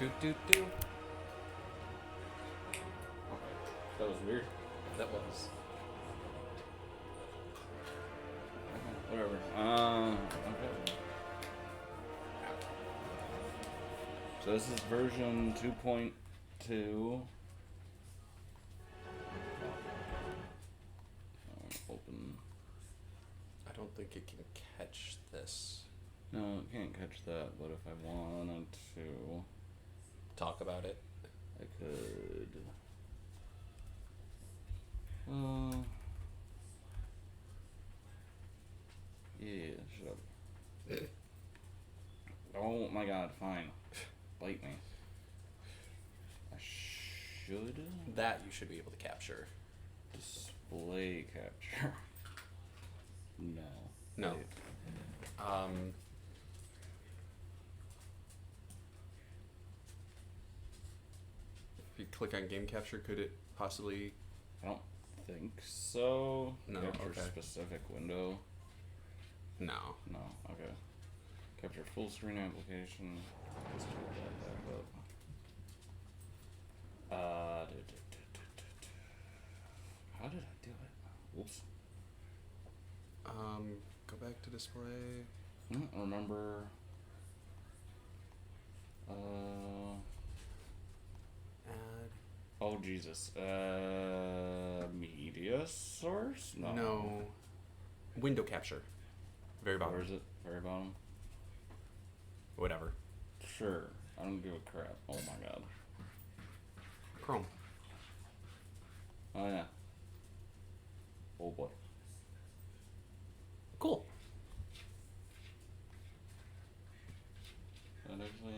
Do. That was weird. That was. Whatever. Okay. So this is version 2.2. Open. I don't think it can catch this. No, it can't catch that, but if I wanted to, Talk about it. I could. Yeah, shut up. Oh my god, fine. Bite me. I should That you should be able to capture. display capture. No. No. Wait. If you click on game capture, could it possibly? I don't think so. No, Capture okay. specific window. No. No, okay. Capture full screen application. Let's pull that back up. How did I do it? Whoops. Go back to display. I don't remember. Add. Oh Jesus. Media source? No. Window capture. Very bottom. Where is it? Very bottom. Whatever. Sure. I don't give a crap. Oh my god. Chrome. Oh yeah. Oh boy. Cool. That actually.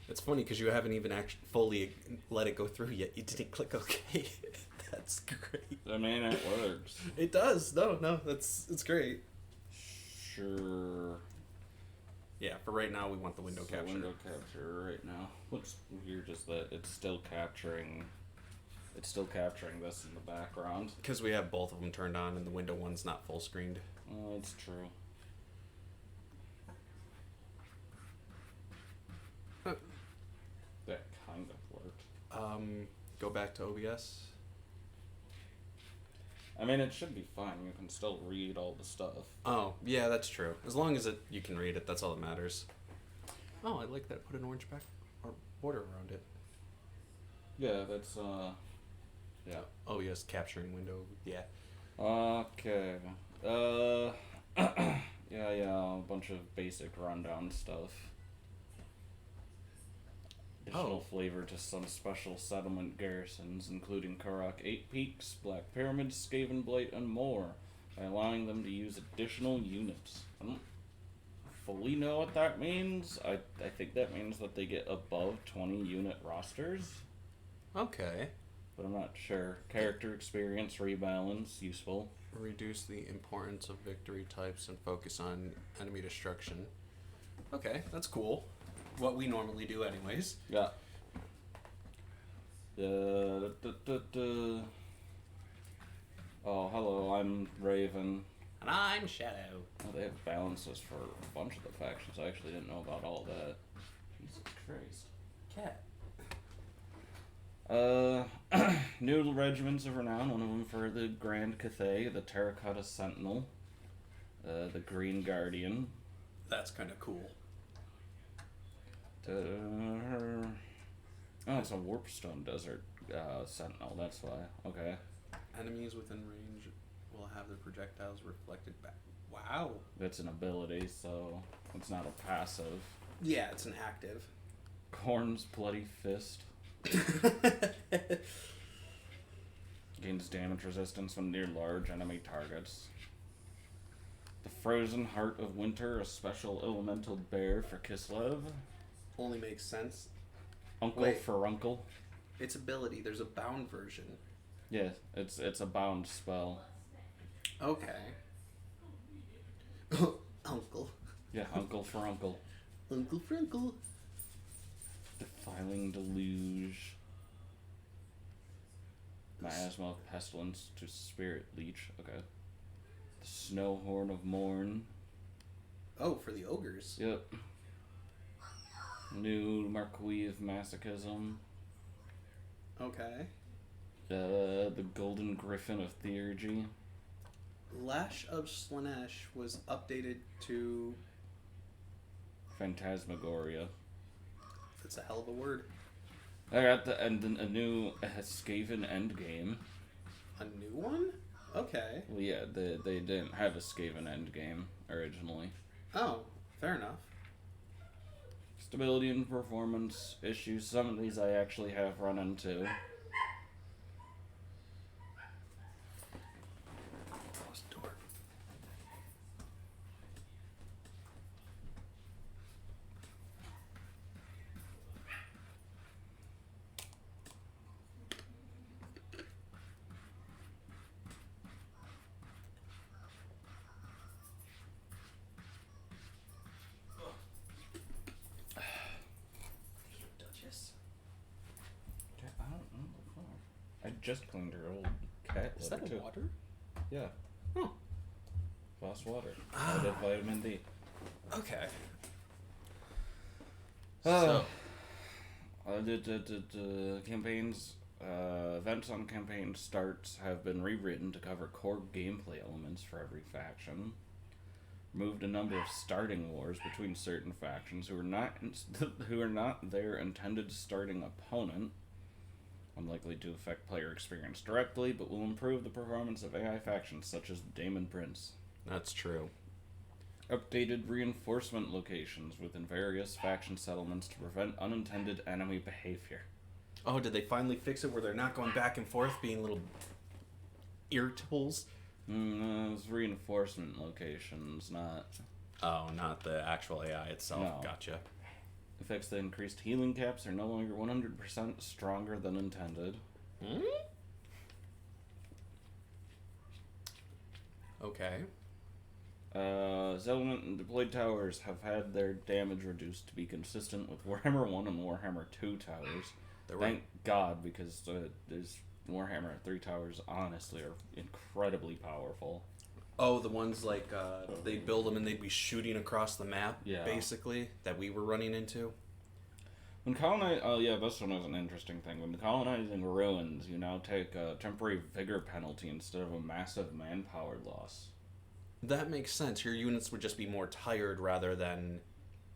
It's funny because you haven't even actually fully let it go through yet. You didn't click OK. That's great. I mean, it works. It does. No, it's great. Sure. Yeah, for right now we want the window So capture. Window capture right now. What's weird is that it's still capturing. It's still capturing this in the background. Because we have both of them turned on and the window one's not full screened. Oh, it's true. That kind of worked. Go back to OBS. I mean, it should be fine. You can still read all the stuff. Oh, yeah, that's true. As long as you can read it, that's all that matters. Oh, I like that. Put an orange back or border around it. Yeah, that's yeah. Oh yes, capturing window. Yeah. Okay. Yeah, a bunch of basic rundown stuff. Additional flavor to some special settlement garrisons, including Karak 8 Peaks, Black Pyramid, Skaven Blight, and more, by allowing them to use additional units. I don't fully know what that means. I think that means that they get above 20 unit rosters, Okay. but I'm not sure. Character experience rebalance, useful. Reduce the importance of victory types and focus on enemy destruction. Okay, that's cool. What we normally do, anyways. Yeah. Oh, hello, I'm Raven. And I'm Shadow. Oh, they have balances for a bunch of the factions. I actually didn't know about all that. Jesus Christ. Cat. New regiments of renown. One of them for the Grand Cathay, the Terracotta Sentinel, the Green Guardian. That's kind of cool. Oh, it's a Warpstone Desert Sentinel. That's why. Okay. Enemies within range will have their projectiles reflected back. Wow. That's an ability, so it's not a passive. Yeah, it's an active. Korn's Bloody Fist. Gains damage resistance when near large enemy targets. The Frozen Heart of Winter, a special elemental bear for Kislev. Only makes sense. Uncle Wait. Furuncle. Its ability. There's a bound version. Yeah, it's a bound spell. Okay. Uncle. Yeah, Uncle Furuncle. Uncle Frinkle. Defiling Deluge. Miasma of Pestilence to Spirit Leech. Okay. The Snowhorn of Morn. Oh, for the ogres. Yep. New Marquis of Masochism. Okay. The Golden Griffin of Theurgy. Lash of Slanesh was updated to... Phantasmagoria. That's a hell of a word. I got a new Skaven endgame. A new one? Okay. Well, yeah, they didn't have a Skaven endgame originally. Oh, fair enough. Stability and performance issues. Some of these I actually have run into. Closed door. Duchess. I don't know. I just cleaned her old cat Is litter that too. water? Yeah. Oh. Lost water. I did vitamin D. Okay. So, the campaigns, events on campaign starts have been rewritten to cover core gameplay elements for every faction. Removed a number of starting wars between certain factions who are not their intended starting opponent. Unlikely to affect player experience directly, but will improve the performance of AI factions such as Daemon Prince. That's true. Updated reinforcement locations within various faction settlements to prevent unintended enemy behavior. Oh, did they finally fix it where they're not going back and forth being little irritables? Those reinforcement locations, not... Oh, not the actual AI itself. No. Gotcha. Effects that increased healing caps are no longer 100% stronger than intended. Hmm? Okay. Settlement and deployed towers have had their damage reduced to be consistent with Warhammer 1 and Warhammer 2 towers. Thank God, because there's Warhammer 3 towers, honestly, are incredibly powerful. Oh, the ones like, they build them and they'd be shooting across the map, Yeah. basically, that we were running into? When this one is an interesting thing. When colonizing ruins, you now take a temporary vigor penalty instead of a massive manpower loss. That makes sense. Your units would just be more tired rather than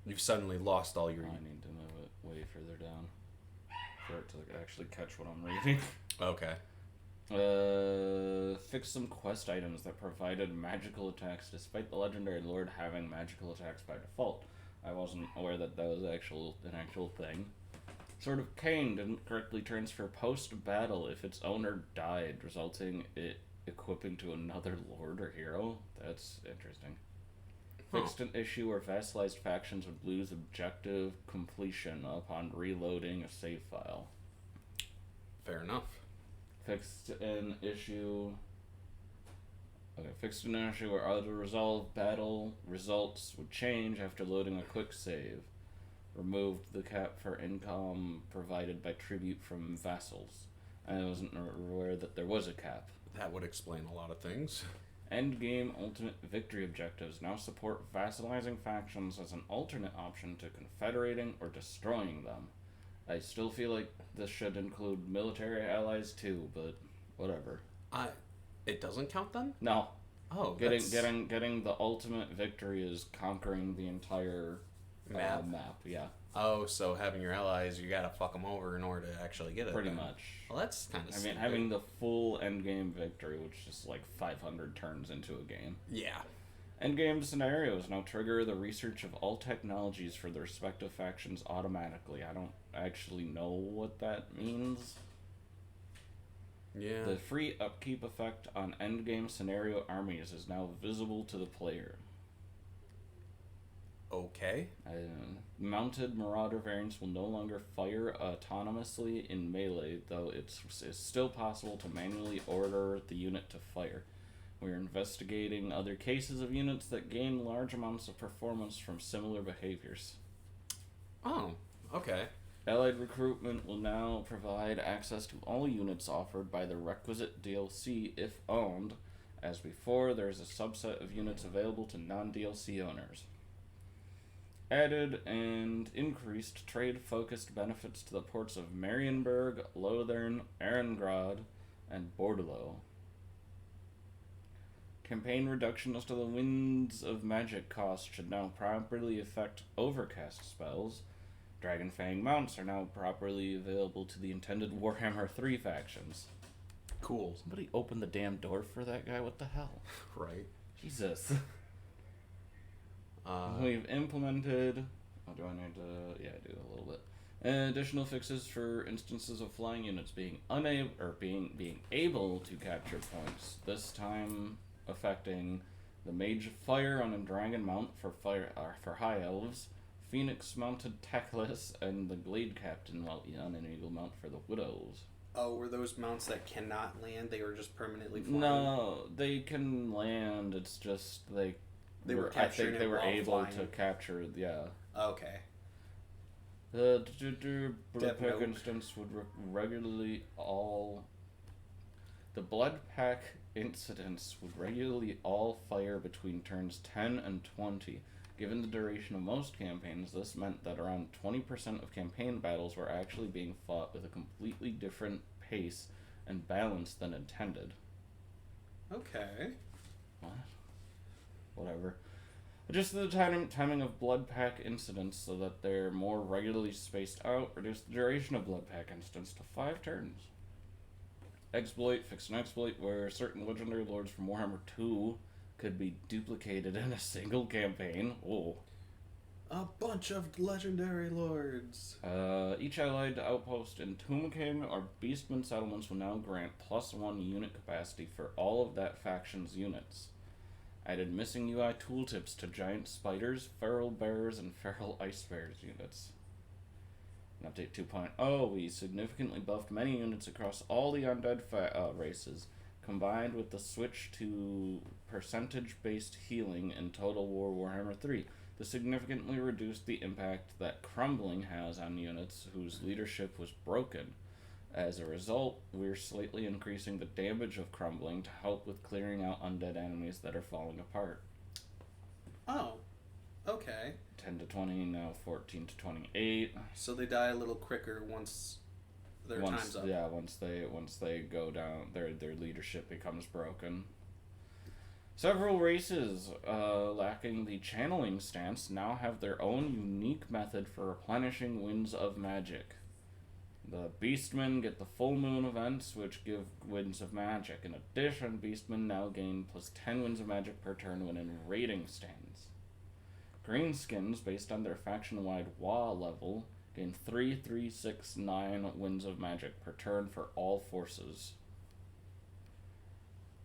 you've suddenly lost all your... I need to move it way further down for it to actually catch what I'm reading. Okay. Fix some quest items that provided magical attacks despite the legendary lord having magical attacks by default. I wasn't aware that was an actual thing. Sword of Cain didn't correctly transfer post-battle if its owner died, resulting it equipping to another lord or hero. That's interesting. Fixed an issue where vassalized factions would lose objective completion upon reloading a save file. Fair enough. Fixed an issue where auto-resolve battle results would change after loading a quick save. Removed the cap for income provided by tribute from vassals. I wasn't aware that there was a cap. That would explain a lot of things. Endgame ultimate victory objectives now support vassalizing factions as an alternate option to confederating or destroying them. I still feel like this should include military allies too, but whatever. It doesn't count then? No. Oh, getting the ultimate victory is conquering the entire map. Yeah. Oh, so having your allies, you gotta fuck them over in order to actually get it. Pretty then. much. Well, that's kind of. I mean, having the full endgame victory, which is like 500 turns into a game. Yeah. Endgame scenarios now trigger the research of all technologies for the respective factions automatically. I don't actually know what that means. Yeah. The free upkeep effect on endgame scenario armies is now visible to the player. Okay. Mounted Marauder variants will no longer fire autonomously in melee, though it's still possible to manually order the unit to fire. We're investigating other cases of units that gain large amounts of performance from similar behaviors. Oh, okay. Allied recruitment will now provide access to all units offered by the requisite DLC if owned. As before, there is a subset of units available to non-DLC owners. added and increased trade-focused benefits to the ports of Marienburg, Lothern, Ehrengrad, and Bordeaux. Campaign reductions to the Winds of Magic cost should now properly affect overcast spells. Dragonfang mounts are now properly available to the intended Warhammer 3 factions. Cool. Somebody open the damn door for that guy, what the hell? Right. Jesus. We've implemented... Oh, do I need to... Yeah, I do a little bit. Additional fixes for instances of flying units being unable... or being able to capture points. This time affecting the Mage of Fire on a Dragon Mount for High Elves, Phoenix Mounted Teclis, and the Glade Captain on an Eagle Mount for the Widows. Oh, were those mounts that cannot land? They were just permanently flying? No, they can land. It's just they were I think they were able to capture. Yeah. Okay. The blood pack instance would regularly all. The blood pack incidents would regularly all fire between turns 10 and 20. Given the duration of most campaigns, this meant that around 20% of campaign battles were actually being fought with a completely different pace and balance than intended. Okay. What? Whatever. Adjust the timing of blood pack incidents so that they're more regularly spaced out. Reduce the duration of blood pack incidents to 5 turns. Exploit. Fix an exploit where certain legendary lords from Warhammer 2 could be duplicated in a single campaign. Oh. A bunch of legendary lords. Each allied outpost in Tomb King or Beastman settlements will now grant +1 unit capacity for all of that faction's units. Added missing UI tooltips to giant spiders, feral bears, and feral ice bears units. In update 2.0, we significantly buffed many units across all the undead races, combined with the switch to percentage-based healing in Total War Warhammer 3. This significantly reduced the impact that crumbling has on units whose leadership was broken. As a result, we're slightly increasing the damage of crumbling to help with clearing out undead enemies that are falling apart. Oh, okay. 10 to 20, now 14 to 28. So they die a little quicker once their time's up. Yeah, once they go down, their leadership becomes broken. Several races lacking the channeling stance now have their own unique method for replenishing Winds of Magic. The Beastmen get the full moon events, which give Winds of Magic. In addition, Beastmen now gain +10 Winds of Magic per turn when in raiding stands. Greenskins, based on their faction-wide WA level, gain 3, 3, 6, 9 Winds of Magic per turn for all forces.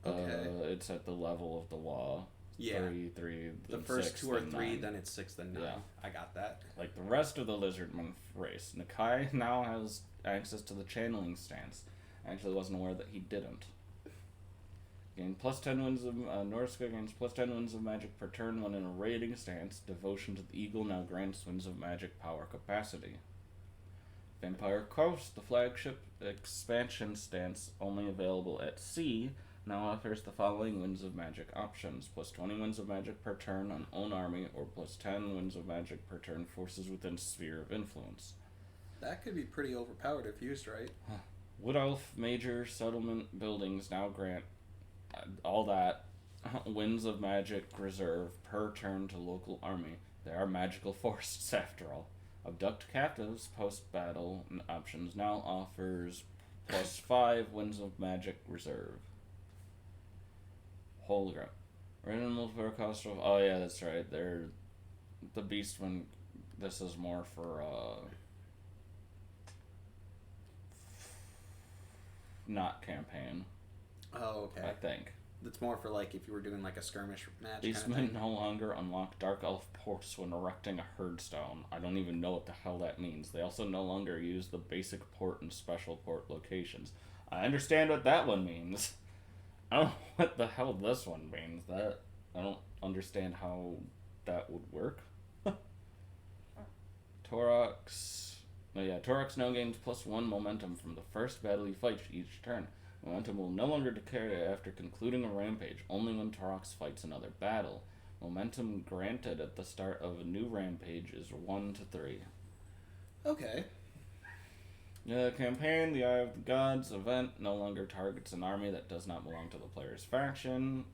Okay. It's at the level of the WA. Yeah. 3, 3, the first 6, 2 are 3, 9. then it's 6, then 9. Yeah. I got that. Like the rest of the Lizardman race, Nakai now has access to the channeling stance. I actually wasn't aware that he didn't. Gain +10 winds of Norska gains +10 winds of magic per turn when in a raiding stance. Devotion to the Eagle now grants winds of magic power capacity. Vampire Coast, the flagship expansion stance only available at sea, now offers the following winds of magic options: +20 winds of magic per turn on own army, or +10 winds of magic per turn forces within sphere of influence. That could be pretty overpowered if used right. Wood Elf major settlement buildings now grant all that winds of magic reserve per turn to local army. They are magical forests after all. Abduct captives post-battle options now offers +5 winds of magic reserve. Holy crap. Random multiplayer cost of... Oh yeah, that's right. They're... The Beastman... This is more for, not campaign. Oh, okay. I think. It's more for like if you were doing like a skirmish match. Beastmen no longer unlock Dark Elf ports when erecting a herdstone. I don't even know what the hell that means. They also no longer use the basic port and special port locations. I understand what that one means. I don't know what the hell this one means. That I don't understand how that would work. Torox. Oh yeah, Torox now gains +1 momentum from the first battle you fight each turn. Momentum will no longer decay after concluding a rampage, only when Torox fights another battle. Momentum granted at the start of a new rampage is 1 to 3. Okay. The campaign, the Eye of the Gods event, no longer targets an army that does not belong to the player's faction.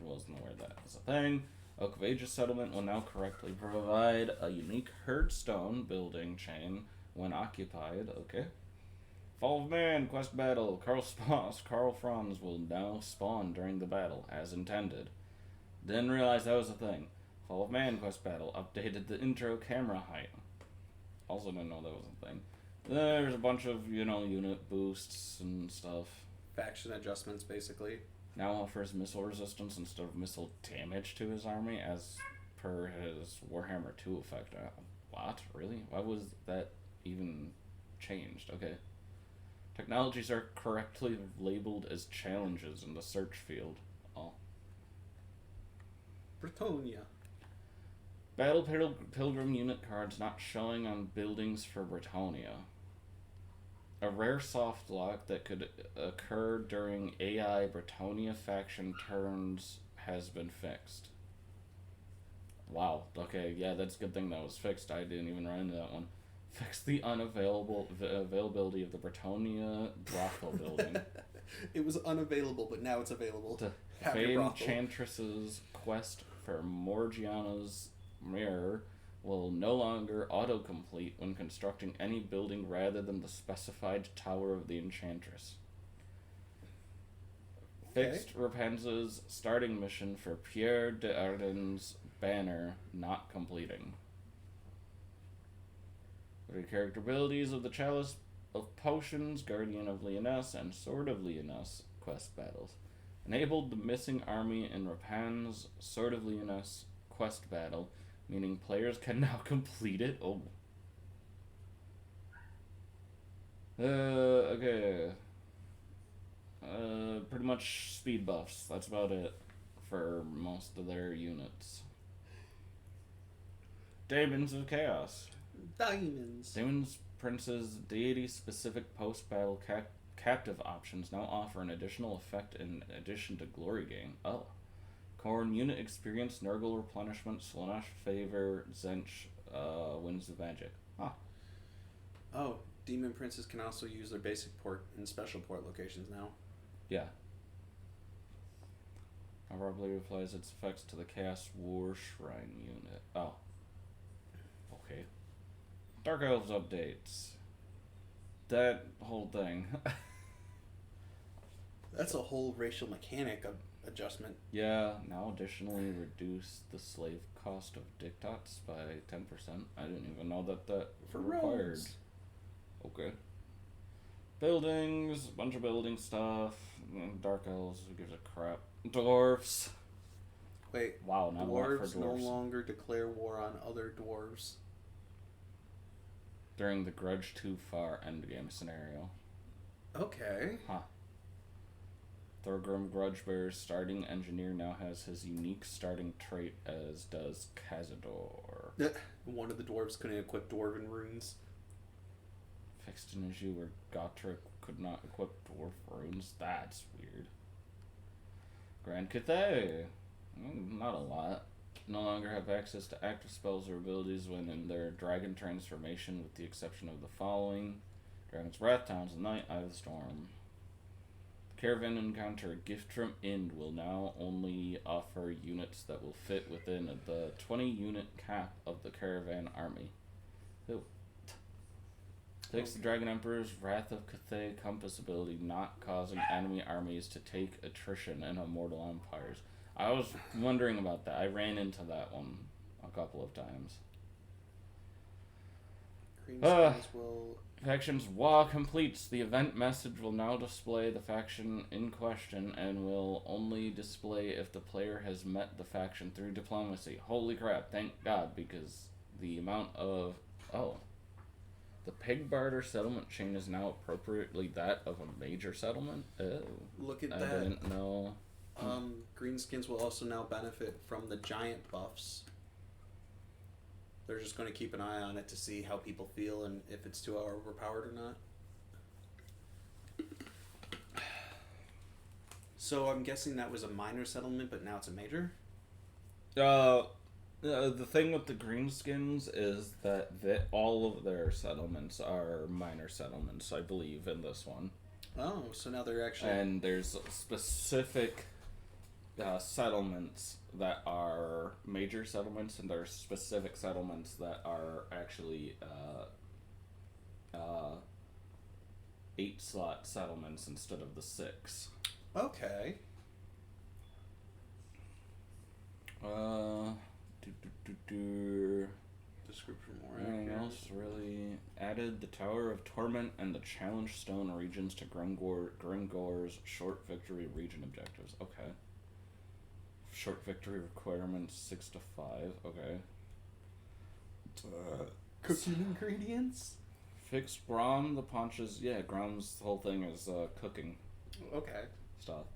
Wasn't aware that was a thing. Oak of Ages settlement will now correctly provide a unique herdstone building chain when occupied. Okay. Fall of Man quest battle. Carl Franz will now spawn during the battle as intended. Didn't realize that was a thing. Fall of Man quest battle updated the intro camera height. Also didn't know that was a thing. There's a bunch of, unit boosts and stuff. Faction adjustments, basically. Now offers missile resistance instead of missile damage to his army as per his Warhammer 2 effect. What? Really? Why was that even changed? Okay. Technologies are correctly labeled as challenges in the search field. Oh. Bretonia. Battle Pilgrim unit cards not showing on buildings for Bretonia. A rare soft lock that could occur during AI Bretonia faction turns has been fixed. Wow. Okay, yeah, that's a good thing that was fixed. I didn't even run into that one. Fix the availability of the Bretonia brothel building. It was unavailable, but now it's available. The Have your famed brothel. Chantress's quest for Morgiana's mirror will no longer autocomplete when constructing any building rather than the specified Tower of the Enchantress. Okay. Fixed Rapunzel's starting mission for Pierre de Ardennes banner not completing. The character abilities of the Chalice of Potions, Guardian of Lyonesse, and Sword of Lyonesse quest battles. Enabled the missing army in Rapin's Sword of Lyonesse quest battle, meaning players can now complete it. Oh. Okay. Pretty much speed buffs. That's about it for most of their units. Demons of Chaos. Diamonds. Demons Prince's deity-specific post-battle captive options now offer an additional effect in addition to glory gain. Oh. Corn unit experience, Nurgle replenishment, Slaanesh favor, Zench wins the magic. Huh. Oh, demon princes can also use their basic port in special port locations now. Yeah. Probably applies its effects to the Chaos War Shrine unit. Oh. Okay. Dark Elves updates. That whole thing. That's a whole racial mechanic adjustment. Yeah, now additionally reduce the slave cost of dictats by 10%. I didn't even know that For required. rogues. Okay. Buildings, a bunch of building stuff. Dark Elves, who gives a crap. Dwarfs. Wait, Wow, now dwarves for no dwarves. longer declare war on other dwarves. During the Grudge Too Far endgame scenario. Okay. Huh. Thorgrim Grudgebear's starting engineer now has his unique starting trait, as does Cazador. One of the dwarves couldn't equip dwarven runes. Fixed an issue where Gotrek could not equip dwarf runes. That's weird. Grand Cathay. Not a lot. No longer have access to active spells or abilities when in their dragon transformation, with the exception of the following: Dragon's Wrath, Towns of Night, Eye of the Storm. The Caravan encounter Giftrum Ind will now only offer units that will fit within the 20-unit cap of the Caravan army. Ew. Takes the Dragon Emperor's Wrath of Cathay compass ability, not causing enemy armies to take attrition in Immortal Empires. I was wondering about that. I ran into that one a couple of times. Green skins will... Faction's WA completes. The event message will now display the faction in question and will only display if the player has met the faction through diplomacy. Holy crap, thank God, because the amount of... Oh. The pig barter settlement chain is now appropriately that of a major settlement? Oh. Look at I that. didn't know. Greenskins will also now benefit from the giant buffs. They're just going to keep an eye on it to see how people feel and if it's too overpowered or not. So I'm guessing that was a minor settlement, but now it's a major? The thing with the greenskins is that all of their settlements are minor settlements, I believe, in this one. Oh, so now they're actually... And there's specific settlements that are major settlements, and there's specific settlements that are actually 8-slot settlements instead of the 6. Okay. Description more Anything accurate. else really? Added the Tower of Torment and the Challenge Stone regions to Gringor's short victory region objectives. Okay. Short victory requirements 6 to 5. Okay. Cooking ingredients? Fixed Grom the Paunch's. Yeah, Grom's whole thing is cooking Okay. stuff.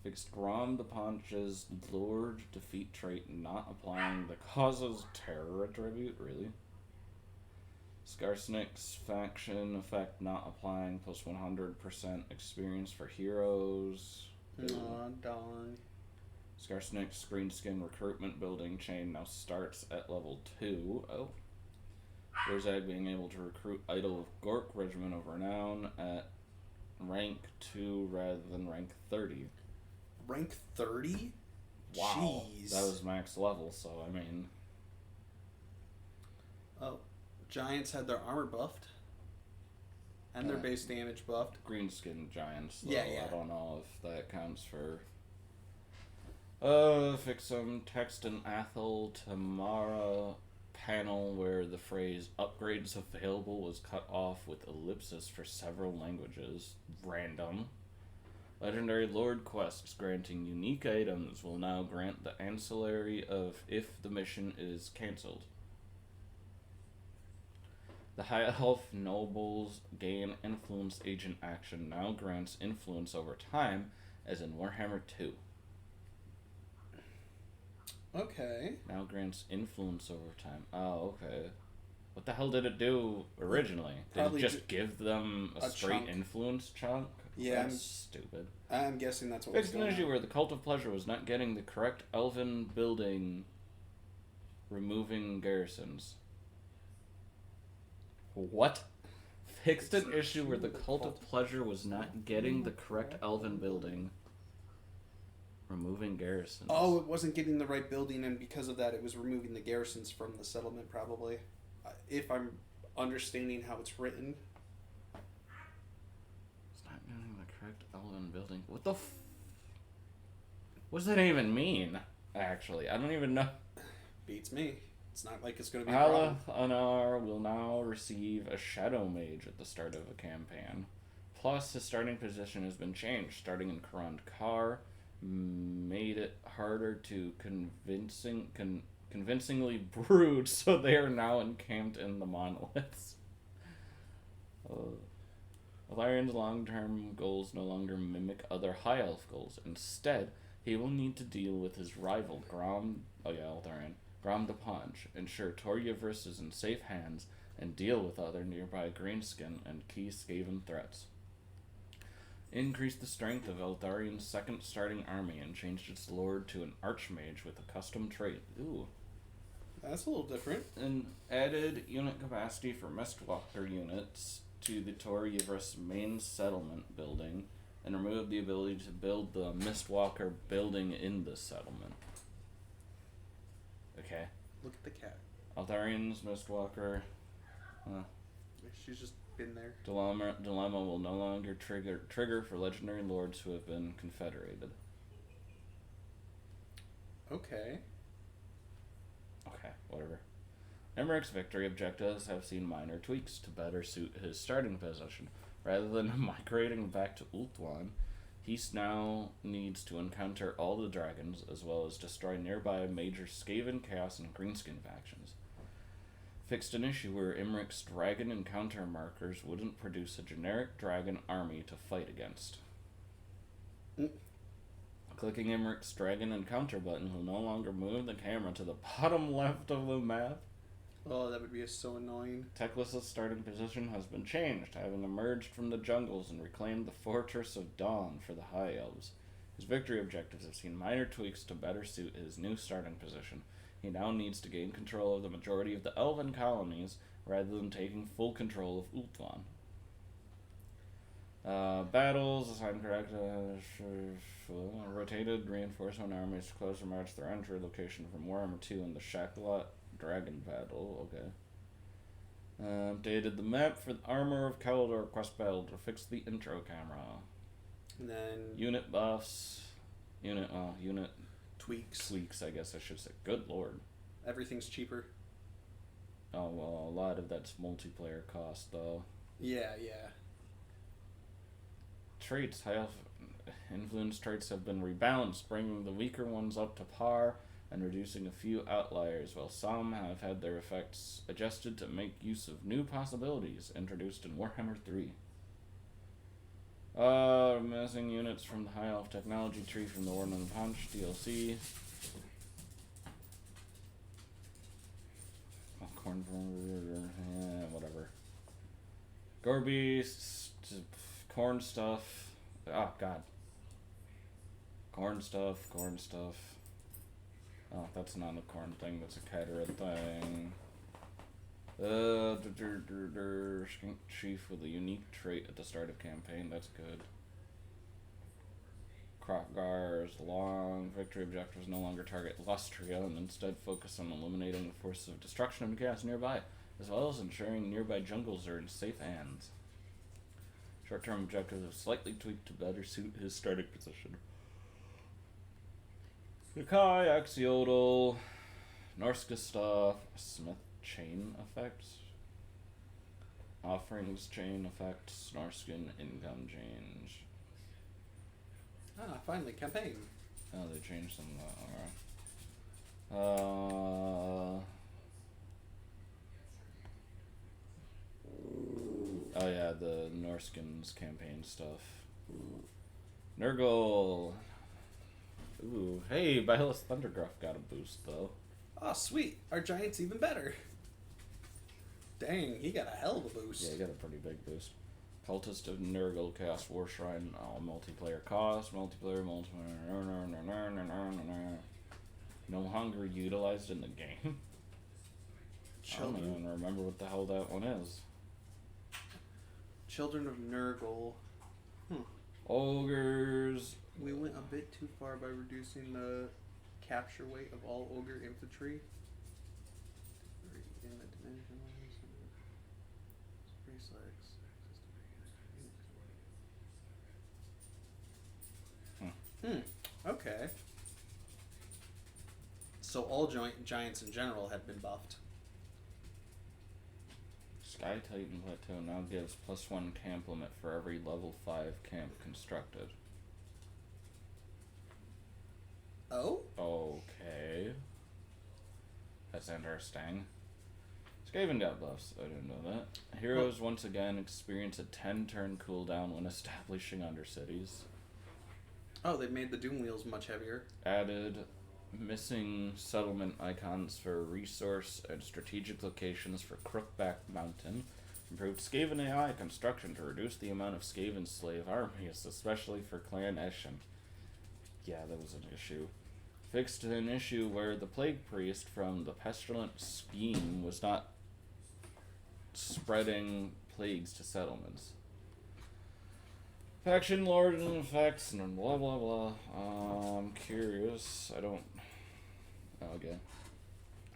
Fixed Grom the Paunch's Lord defeat trait not applying the causes terror attribute. Really? Skarsnik's faction effect not applying plus 100% experience for heroes. Aw, dong. Skarsnik's greenskin recruitment building chain now starts at level 2. Oh. Burzag being able to recruit Idol of Gork Regiment of Renown at rank 2 rather than rank 30. Rank 30? Wow. Jeez. That was max level, so I mean... Oh. Giants had their armor buffed. And their base damage buffed. Greenskin giants, though. Yeah, yeah. I don't know if that counts for... fix some text in Athel Tamara panel where the phrase upgrades available was cut off with ellipsis for several languages. Random. Legendary Lord quests granting unique items will now grant the ancillary of if the mission is cancelled. The High Elf Nobles gain influence agent action now grants influence over time, as in Warhammer 2. Okay. Now grants influence over time. Oh, okay. What the hell did it do originally? Did Probably it just give them a straight chunk. Influence chunk? Yeah, That's stupid. I'm guessing that's what was Fixed an going issue on. where the Cult of Pleasure was not getting the correct elven building, removing garrisons. What? Fixed an issue where the Cult of Pleasure was not getting the correct elven building, removing garrisons. Oh, it wasn't getting the right building, and because of that, it was removing the garrisons from the settlement, probably. If I'm understanding how it's written. It's not getting the correct elven building. What the what does that even mean, actually? I don't even know. Beats me. It's not like it's going to be a problem. Anar will now receive a Shadow Mage at the start of a campaign. Plus, his starting position has been changed. Starting in Karand Kar made it harder to convincingly brood, so they are now encamped in the monoliths. Valarian's long-term goals no longer mimic other High Elf goals. Instead, he will need to deal with his rival, Grom the Paunch, ensure Toryavris is in safe hands, and deal with other nearby greenskin and key Skaven threats. Increased the strength of Eldarian's second starting army and changed its lord to an archmage with a custom trait. Ooh. That's a little different. And added unit capacity for Mistwalker units to the Toryavris main settlement building, and removed the ability to build the Mistwalker building in the settlement. Okay. Look at the cat. Eldarian's Mistwalker. She's just been there. Dilemma will no longer trigger for legendary lords who have been confederated. Okay. Okay, whatever. Emmerich's victory objectives have seen minor tweaks to better suit his starting position. Rather than migrating back to Ulthuan, he now needs to encounter all the dragons, as well as destroy nearby major Skaven, Chaos, and Greenskin factions. Fixed an issue where Emmerich's dragon encounter markers wouldn't produce a generic dragon army to fight against. Clicking Emmerich's dragon encounter button will no longer move the camera to the bottom left of the map. Oh, that would be so annoying. Teclis' starting position has been changed, having emerged from the jungles and reclaimed the Fortress of Dawn for the High Elves. His victory objectives have seen minor tweaks to better suit his new starting position. He now needs to gain control of the majority of the elven colonies rather than taking full control of Ulthuan. Battles, assigned correct, rotated reinforcement armies to closer march their entry location from Warhammer 2 in the Shakalot Dragon Battle. Okay. Updated the map for the Armor of Kalador quest battle to fix the intro camera. And then Unit buffs. Unit tweaks. I guess I should say. Good lord. Everything's cheaper. Oh, well, a lot of that's multiplayer cost, though. Yeah. Traits. High influence traits have been rebalanced, bringing the weaker ones up to par and reducing a few outliers, while some have had their effects adjusted to make use of new possibilities introduced in Warhammer 3. Missing units from the High Elf Technology Tree from the Warden and the Punch DLC. Whatever. Gore beasts, corn stuff. Oh god. Corn stuff. Oh, that's not a corn thing, that's a Katarid thing. Skink Chief with a unique trait at the start of campaign, that's good. Krokgar's long victory objectives no longer target Lustria and instead focus on eliminating the forces of destruction and chaos nearby, as well as ensuring nearby jungles are in safe hands. Short-term objectives have slightly tweaked to better suit his starting position. Nikai, Axiodal, Norska stuff, Smith chain effects, offerings chain effects, Norskin income change. Finally, campaign. Oh, they changed some of that. Oh yeah, the Norskins campaign stuff. Nurgle. Ooh, hey, Byleth Thundergruff got a boost though. Oh, sweet. Our giant's even better. Dang, he got a hell of a boost. Yeah, he got a pretty big boost. Cultist of Nurgle Chaos War Shrine, multiplayer cost, multiplayer. No longer utilized in the game. I don't even remember what the hell that one is. Children of Nurgle. Ogres. We went a bit too far by reducing the capture weight of all ogre infantry. In the dimension. Okay. So all giants in general have been buffed. Sky Titan Plateau now gives +1 camp limit for every level 5 camp constructed. Oh? Okay. That's interesting. Skaven got buffs. I didn't know that. Heroes once again experience a 10-turn cooldown when establishing undercities. Oh, they've made the Doom Wheels much heavier. Added missing settlement icons for resource and strategic locations for Crookback Mountain. Improved Skaven AI construction to reduce the amount of Skaven slave armies, especially for Clan Eshin. Yeah, that was an issue. Fixed an issue where the Plague Priest from the Pestilent Scheme was not spreading plagues to settlements. Faction Lord and effects and blah blah blah. I'm curious. I don't. Okay.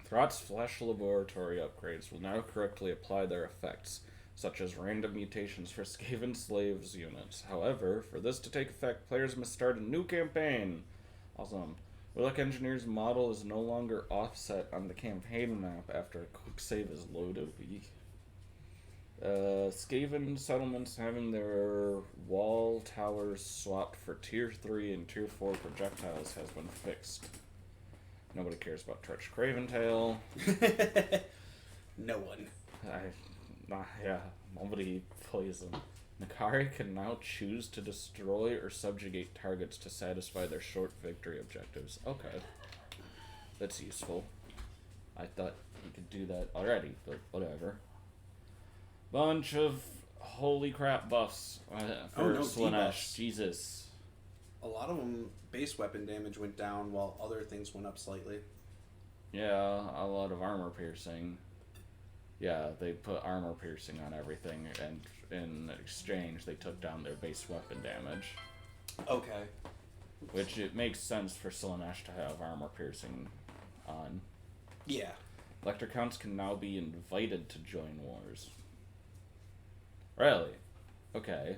Throt's Flesh Laboratory upgrades will now correctly apply their effects, such as random mutations for Skaven Slaves units. However, for this to take effect, players must start a new campaign. Awesome. Willock Engineer's model is no longer offset on the campaign map after a quick save is loaded. Skaven settlements having their wall towers swapped for tier 3 and tier 4 projectiles has been fixed. Nobody cares about Trench Craventail. No one. Nobody plays them. Nakari can now choose to destroy or subjugate targets to satisfy their short victory objectives. Okay. That's useful. I thought you could do that already, but whatever. Bunch of holy crap buffs for Slaanesh. Jesus. A lot of them base weapon damage went down while other things went up slightly. Yeah, a lot of armor piercing. Yeah, they put armor piercing on everything, and in exchange, they took down their base weapon damage. Okay. Which it makes sense for Slaanesh to have armor piercing on. Yeah. Elector Counts can now be invited to join wars. Really? Okay.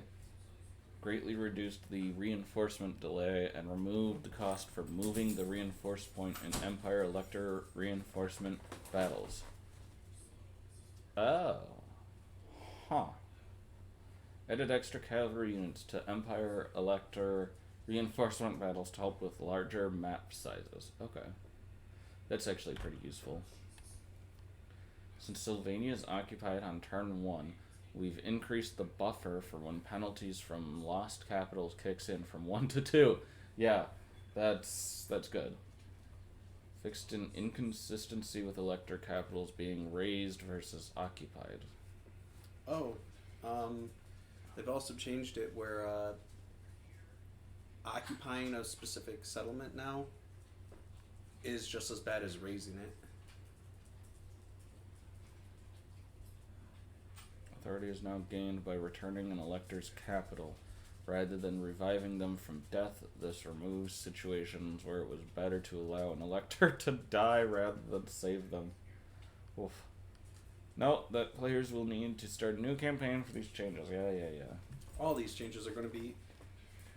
Greatly reduced the reinforcement delay and removed the cost for moving the reinforced point in Empire Elector reinforcement battles. Oh. Huh. Added extra cavalry units to Empire Elector reinforcement battles to help with larger map sizes. Okay. That's actually pretty useful. Since Sylvania is occupied on turn 1, we've increased the buffer for when penalties from lost capitals kicks in from 1 to 2. Yeah, that's good. Fixed an inconsistency with elector capitals being raised versus occupied. Oh, they've also changed it where occupying a specific settlement now is just as bad as raising it. Authority is now gained by returning an elector's capital. Rather than reviving them from death, this removes situations where it was better to allow an elector to die rather than save them. Oof. Note that players will need to start a new campaign for these changes. Yeah. All these changes are going to be...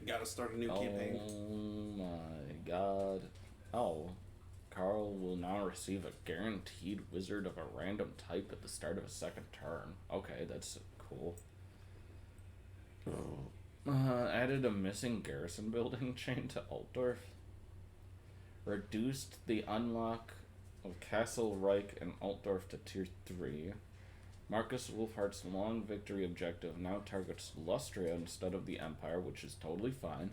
Gotta start a new campaign. Oh my god. Oh. Carl will now receive a guaranteed wizard of a random type at the start of a second turn. Okay, that's cool. Added a missing garrison building chain to Altdorf. Reduced the unlock of Castle Reich and Altdorf to tier 3. Marcus Wolfhardt's long victory objective now targets Lustria instead of the Empire, which is totally fine.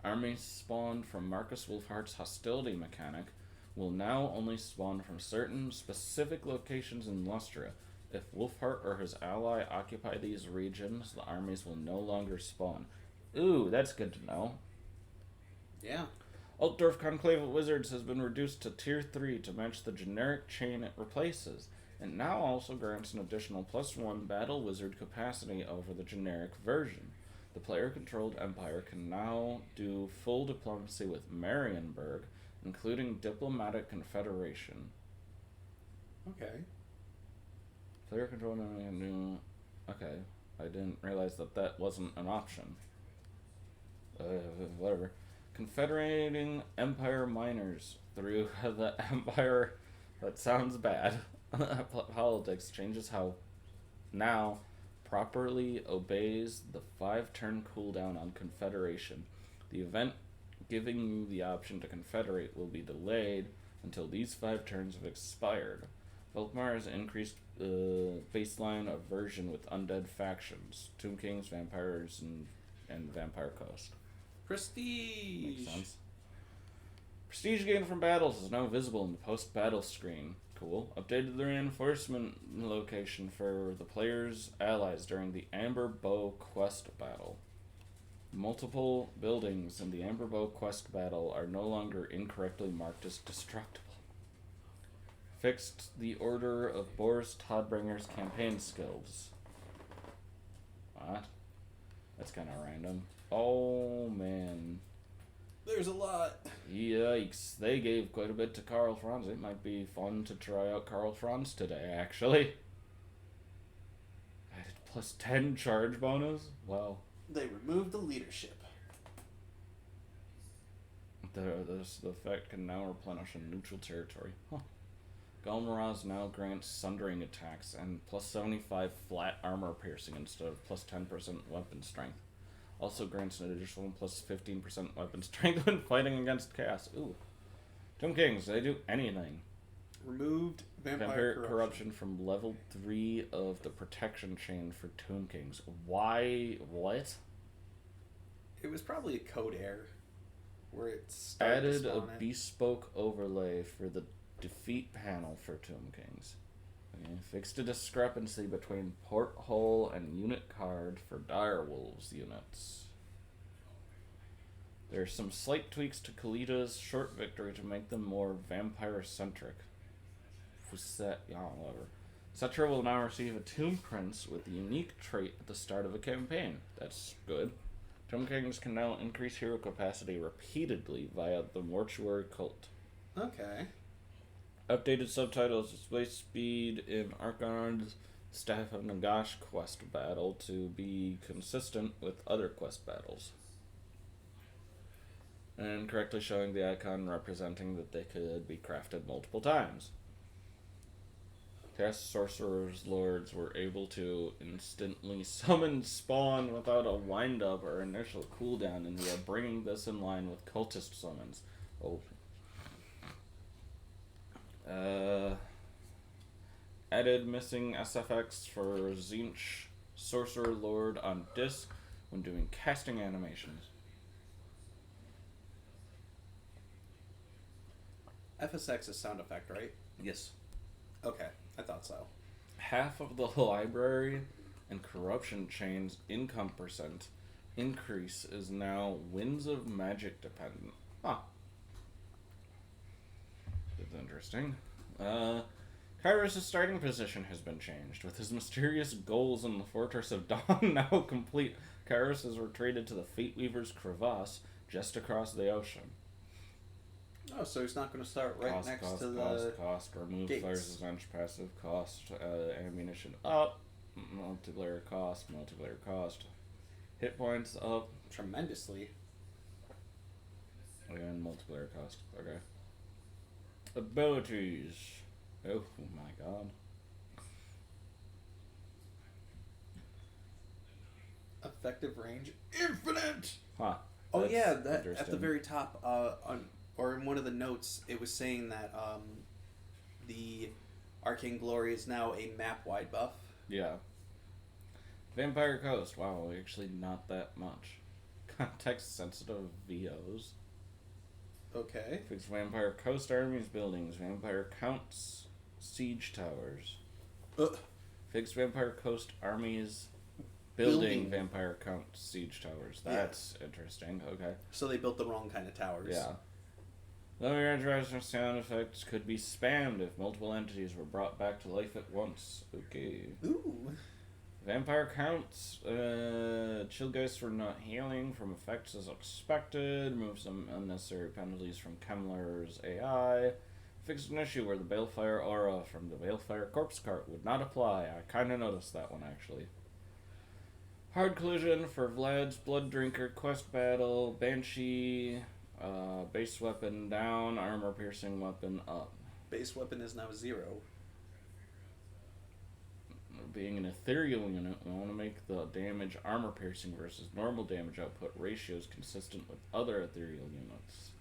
Armies spawned from Marcus Wolfhardt's hostility mechanic will now only spawn from certain specific locations in Lustria. If Wolfhart or his ally occupy these regions, the armies will no longer spawn. Ooh, that's good to know. Yeah. Altdorf Conclave of Wizards has been reduced to tier 3 to match the generic chain it replaces, and now also grants an additional +1 battle wizard capacity over the generic version. The player-controlled empire can now do full diplomacy with Marienburg, including diplomatic confederation. Okay. Player-controlled new... Okay, I didn't realize that wasn't an option. Whatever. Confederating Empire miners through the Empire... That sounds bad. Politics changes how now properly obeys the 5-turn cooldown on Confederation. The event giving you the option to confederate will be delayed until these 5 turns have expired. Volkmar has increased the baseline aversion with undead factions, Tomb Kings, vampires, and Vampire Coast. Prestige! Makes sense. Prestige gained from battles is now visible in the post-battle screen. Cool. Updated the reinforcement location for the player's allies during the Amber Bow quest battle. Multiple buildings in the Amber Bow quest battle are no longer incorrectly marked as destructible. Fixed the order of Boris Todbringer's campaign skills. What? That's kind of random. Oh, man. There's a lot. Yikes. They gave quite a bit to Karl Franz. It might be fun to try out Karl Franz today, actually. Added +10 charge bonus? Wow. They removed the leadership. This effect can now replenish a neutral territory. Huh. Galmaraz now grants sundering attacks and +75 flat armor piercing instead of +10% weapon strength. Also grants an additional +15% weapon strength when fighting against chaos. Ooh. Tomb Kings, they do anything. Removed vampire corruption from level 3 of the protection chain for Tomb Kings. Why? What? It was probably a code error where it added a bespoke overlay for the defeat panel for Tomb Kings. Okay. Fixed a discrepancy between porthole and unit card for Direwolves units. There are some slight tweaks to Kalita's short victory to make them more vampire-centric. Whatever. Cetra will now receive a Tomb Prince with the unique trait at the start of a campaign. That's good. Tomb Kings can now increase hero capacity repeatedly via the Mortuary Cult. Okay. Updated subtitles display speed in Archon's Staff of Nagash quest battle to be consistent with other quest battles. And correctly showing the icon representing that they could be crafted multiple times. Cast Sorcerer's Lords were able to instantly summon spawn without a wind-up or initial cooldown, and we are bringing this in line with cultist summons. Oh. Added missing SFX for Tzeentch Sorcerer Lord on disc when doing casting animations. FSX is sound effect, right? Yes. Okay, I thought so. Half of the library and corruption chain's income percent increase is now Winds of Magic dependent. Huh. That's interesting. Kyrus' starting position has been changed. With his mysterious goals in the Fortress of Dawn now complete, Kyrus has retreated to the Fateweaver's Crevasse just across the ocean. Oh, so he's not going to start right next to the cost. Remove gates. Fire's Revenge passive cost. Ammunition up. Multiplayer cost. Hit points up. Tremendously. And multiplayer cost. Okay. Abilities. Oh my god. Effective range infinite. Huh. Oh That's yeah, that at the interesting. very top, or in one of the notes, it was saying that the Arcane Glory is now a map-wide buff. Yeah. Vampire Coast. Wow, actually not that much. Context-sensitive VOs. Okay. Fix Vampire Coast armies buildings. Vampire Counts siege towers. Fix Vampire Coast armies building Vampire Count siege towers. That's interesting. Okay. So they built the wrong kind of towers. Yeah. Lower interesting sound effects could be spammed if multiple entities were brought back to life at once. Okay. Ooh. Vampire counts. Chillgeist for not healing from effects as expected. Remove some unnecessary penalties from Kemmler's AI. Fixed an issue where the Balefire aura from the Balefire Corpse Cart would not apply. I kind of noticed that one actually. Hard collision for Vlad's Blood Drinker quest battle. Banshee. Base weapon down. Armor piercing weapon up. Base weapon is now 0. Being an ethereal unit, we want to make the damage armor piercing versus normal damage output ratios consistent with other ethereal units.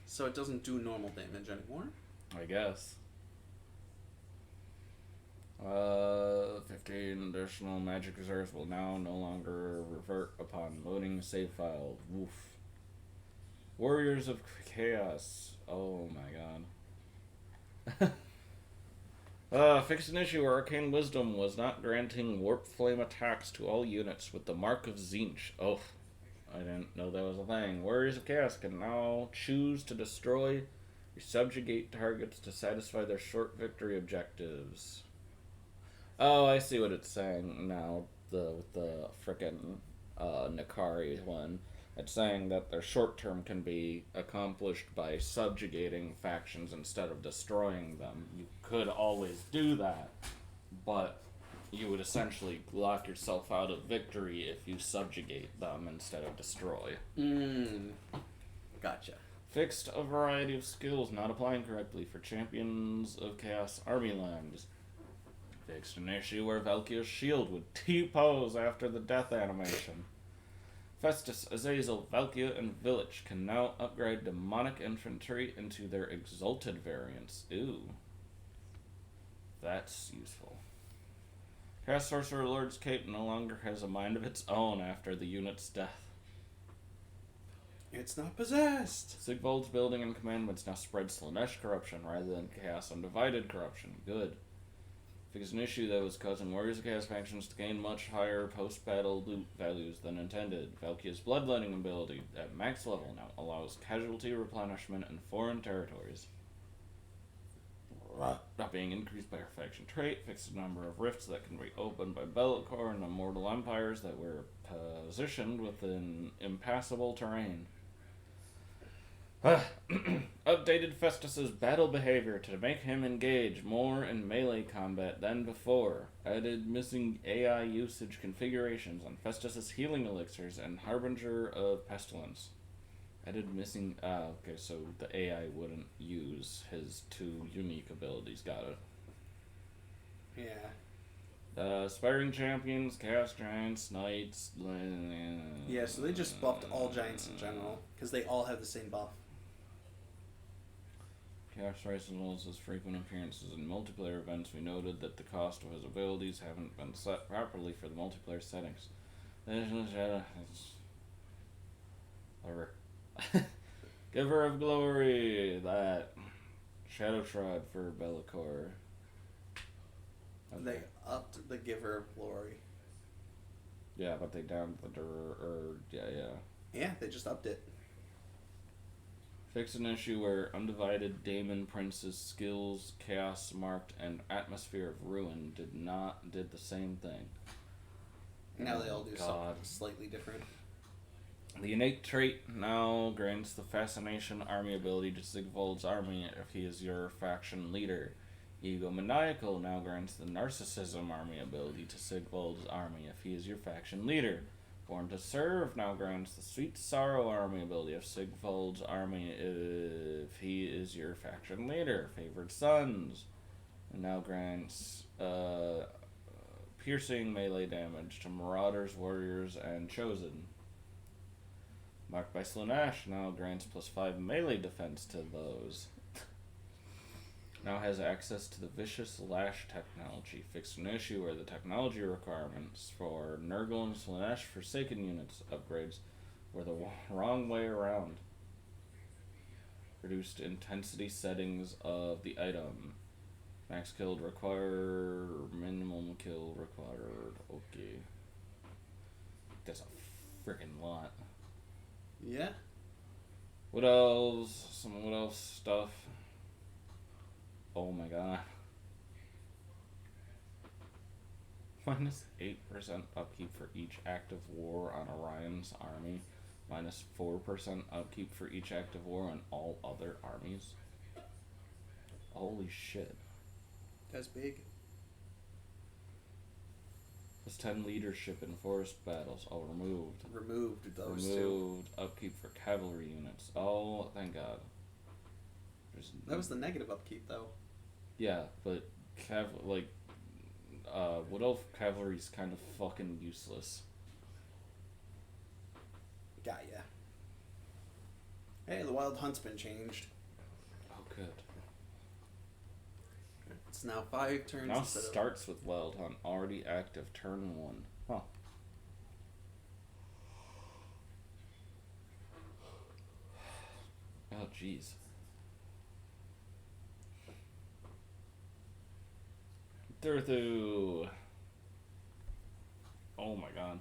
So it doesn't do normal damage anymore? I guess. 15 additional magic reserves will now no longer revert upon loading save file. Woof. Warriors of Chaos. Oh my god. Fixed an issue where Arcane Wisdom was not granting Warp Flame attacks to all units with the Mark of Tzeentch. Oh, I didn't know that was a thing. Warriors of Chaos can now choose to destroy or subjugate targets to satisfy their short victory objectives. Oh, I see what it's saying now. With the frickin' Nakari one. It's saying that their short term can be accomplished by subjugating factions instead of destroying them. You could always do that, but you would essentially lock yourself out of victory if you subjugate them instead of destroy. Gotcha. Fixed a variety of skills not applying correctly for Champions of Chaos Army lands. Fixed an issue where Valkia's shield would T-pose after the death animation. Festus, Azazel, Valkia, and Village can now upgrade Demonic Infantry into their Exalted variants. Ooh. That's useful. Cast Sorcerer Lord's Cape no longer has a mind of its own after the unit's death. It's not possessed! Sigvald's building and commandments now spread Slanesh corruption rather than Chaos Undivided corruption. Good. Fixed an issue that was causing Warriors of Chaos factions to gain much higher post-battle loot values than intended. Valkyria's Bloodletting ability, at max level now, allows casualty replenishment in foreign territories. Not being increased by her faction trait, fixed the number of rifts that can be opened by Be'lakor and immortal empires that were positioned within impassable terrain. Updated Festus's battle behavior to make him engage more in melee combat than before. Added missing AI usage configurations on Festus's healing elixirs and Harbinger of Pestilence. Added missing... okay, so the AI wouldn't use his 2 unique abilities. Got it. Yeah. Aspiring Champions, Chaos Giants, Knights... Yeah, so they just buffed all Giants in general, because they all have the same buff. Chaos Rifles' his frequent appearances in multiplayer events. We noted that the cost of his abilities haven't been set properly for the multiplayer settings. Whatever. Giver of Glory, that. Shadow Shroud for Be'lakor. Okay. They upped the Giver of Glory. Yeah, but they downed the yeah. Yeah, they just upped it. Fix an issue where Undivided Daemon Prince's skills, Chaos Marked, and Atmosphere of Ruin did the same thing. Now they all do something slightly different. The innate trait now grants the Fascination Army ability to Sigvald's army if he is your faction leader. Egomaniacal now grants the Narcissism Army ability to Sigvald's army if he is your faction leader. Born to Serve now grants the Sweet Sorrow Army ability of Sigvald's army if he is your faction leader. Favored Sons and now grants piercing melee damage to Marauders, Warriors, and Chosen. Marked by Slaanesh now grants +5 melee defense to those. Now has access to the Vicious Lash technology. Fixed an issue where the technology requirements for Nurgle and Slaanesh Forsaken units upgrades were the wrong way around. Reduced intensity settings of the item. Max killed required, minimum kill required. Okay. That's a freaking lot. Yeah. What else? Some what else stuff? Oh my god. Minus 8% upkeep for each active war on Orion's army. Minus 4% upkeep for each active war on all other armies. Holy shit. That's big. Plus 10 leadership in forest battles. All removed. Removed those Removed upkeep for cavalry units. Oh, thank god. That was the negative upkeep, though. Yeah, but Wood Elf cavalry's kind of fucking useless. Got ya. Hey, the Wild Hunt's been changed. Oh, good. It's now 5 turns. Now starts with Wild Hunt, already active, turn 1. Huh. Oh, jeez. Durthu. Oh my god.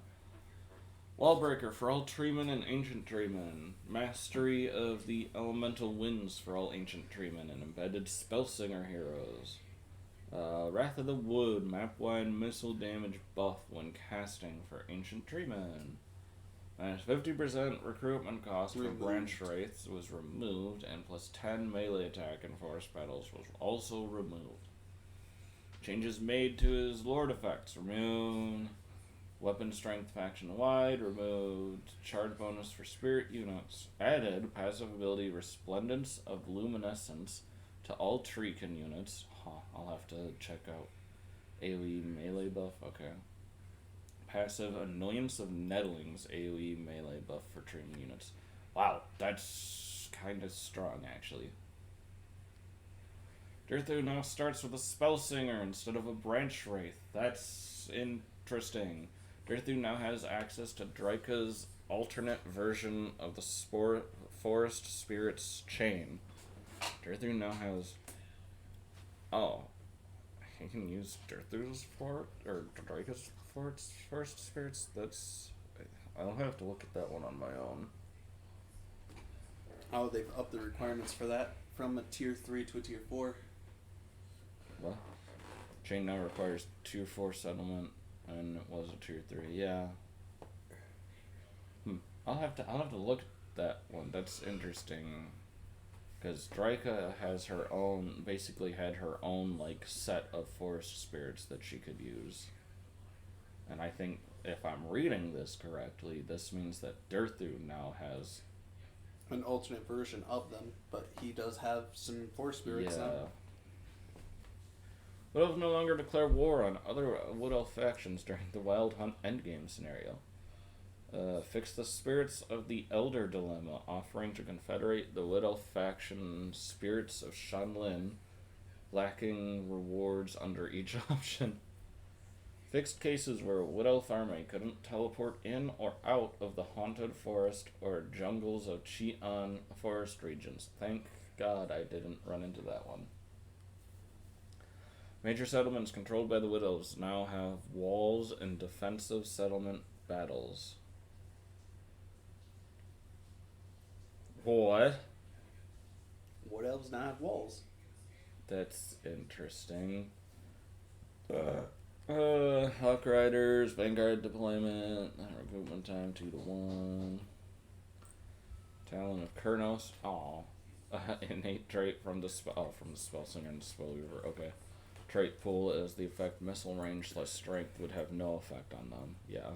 Wallbreaker for all treemen and ancient treemen. Mastery of the elemental winds for all ancient treemen and embedded spellsinger heroes. Wrath of the Wood, map-wide missile damage buff when casting for ancient treemen. Minus 50% recruitment cost for branch wraiths was removed, and plus 10 melee attack in forest battles was also removed. Changes made to his Lord effects. Removed weapon strength faction wide. Removed charge bonus for spirit units. Added passive ability Resplendence of Luminescence to all Treekin units. I'll have to check out AoE melee buff. Okay. Passive Annoyance of Nettlings AoE melee buff for Treekin units. Wow, that's kind of strong actually. Durthu now starts with a Spellsinger instead of a Branch Wraith. That's interesting. Durthu now has access to Draika's alternate version of the Forest Spirit's Chain. Durthu now has... Oh. he can use Dirthu's fort or Drakus fort's first spirits. I'll have to look at that one on my own. Oh, they've upped the requirements for that from a tier 3 to a tier 4. What? Chain now requires tier 4 settlement, and it was a tier 3. Yeah. I'll have to look at that one. That's interesting. Because Draika has her own, basically had her own, like, set of forest spirits that she could use. And I think, if I'm reading this correctly, this means that Dirthu now has an alternate version of them, but he does have some forest spirits now. Wood Elf no longer declare war on other Wood Elf factions during the Wild Hunt endgame scenario. Fix the spirits of the Elder Dilemma, offering to confederate the Wood Elf faction spirits of Shanlin, lacking rewards under each option. Fixed cases where a Wood Elf army couldn't teleport in or out of the haunted forest or jungles of Chi-An forest regions. Thank God I didn't run into that one. Major settlements controlled by the Wood Elves now have walls and defensive settlement battles. What? Wood Elves now have walls. That's interesting. Hawk Riders, Vanguard deployment, recruitment time 2-1. Talon of Kurnos. Innate trait from the spell Spellsinger and Spellweaver. Okay. Trait pool is the effect missile range / strength would have no effect on them. Yeah.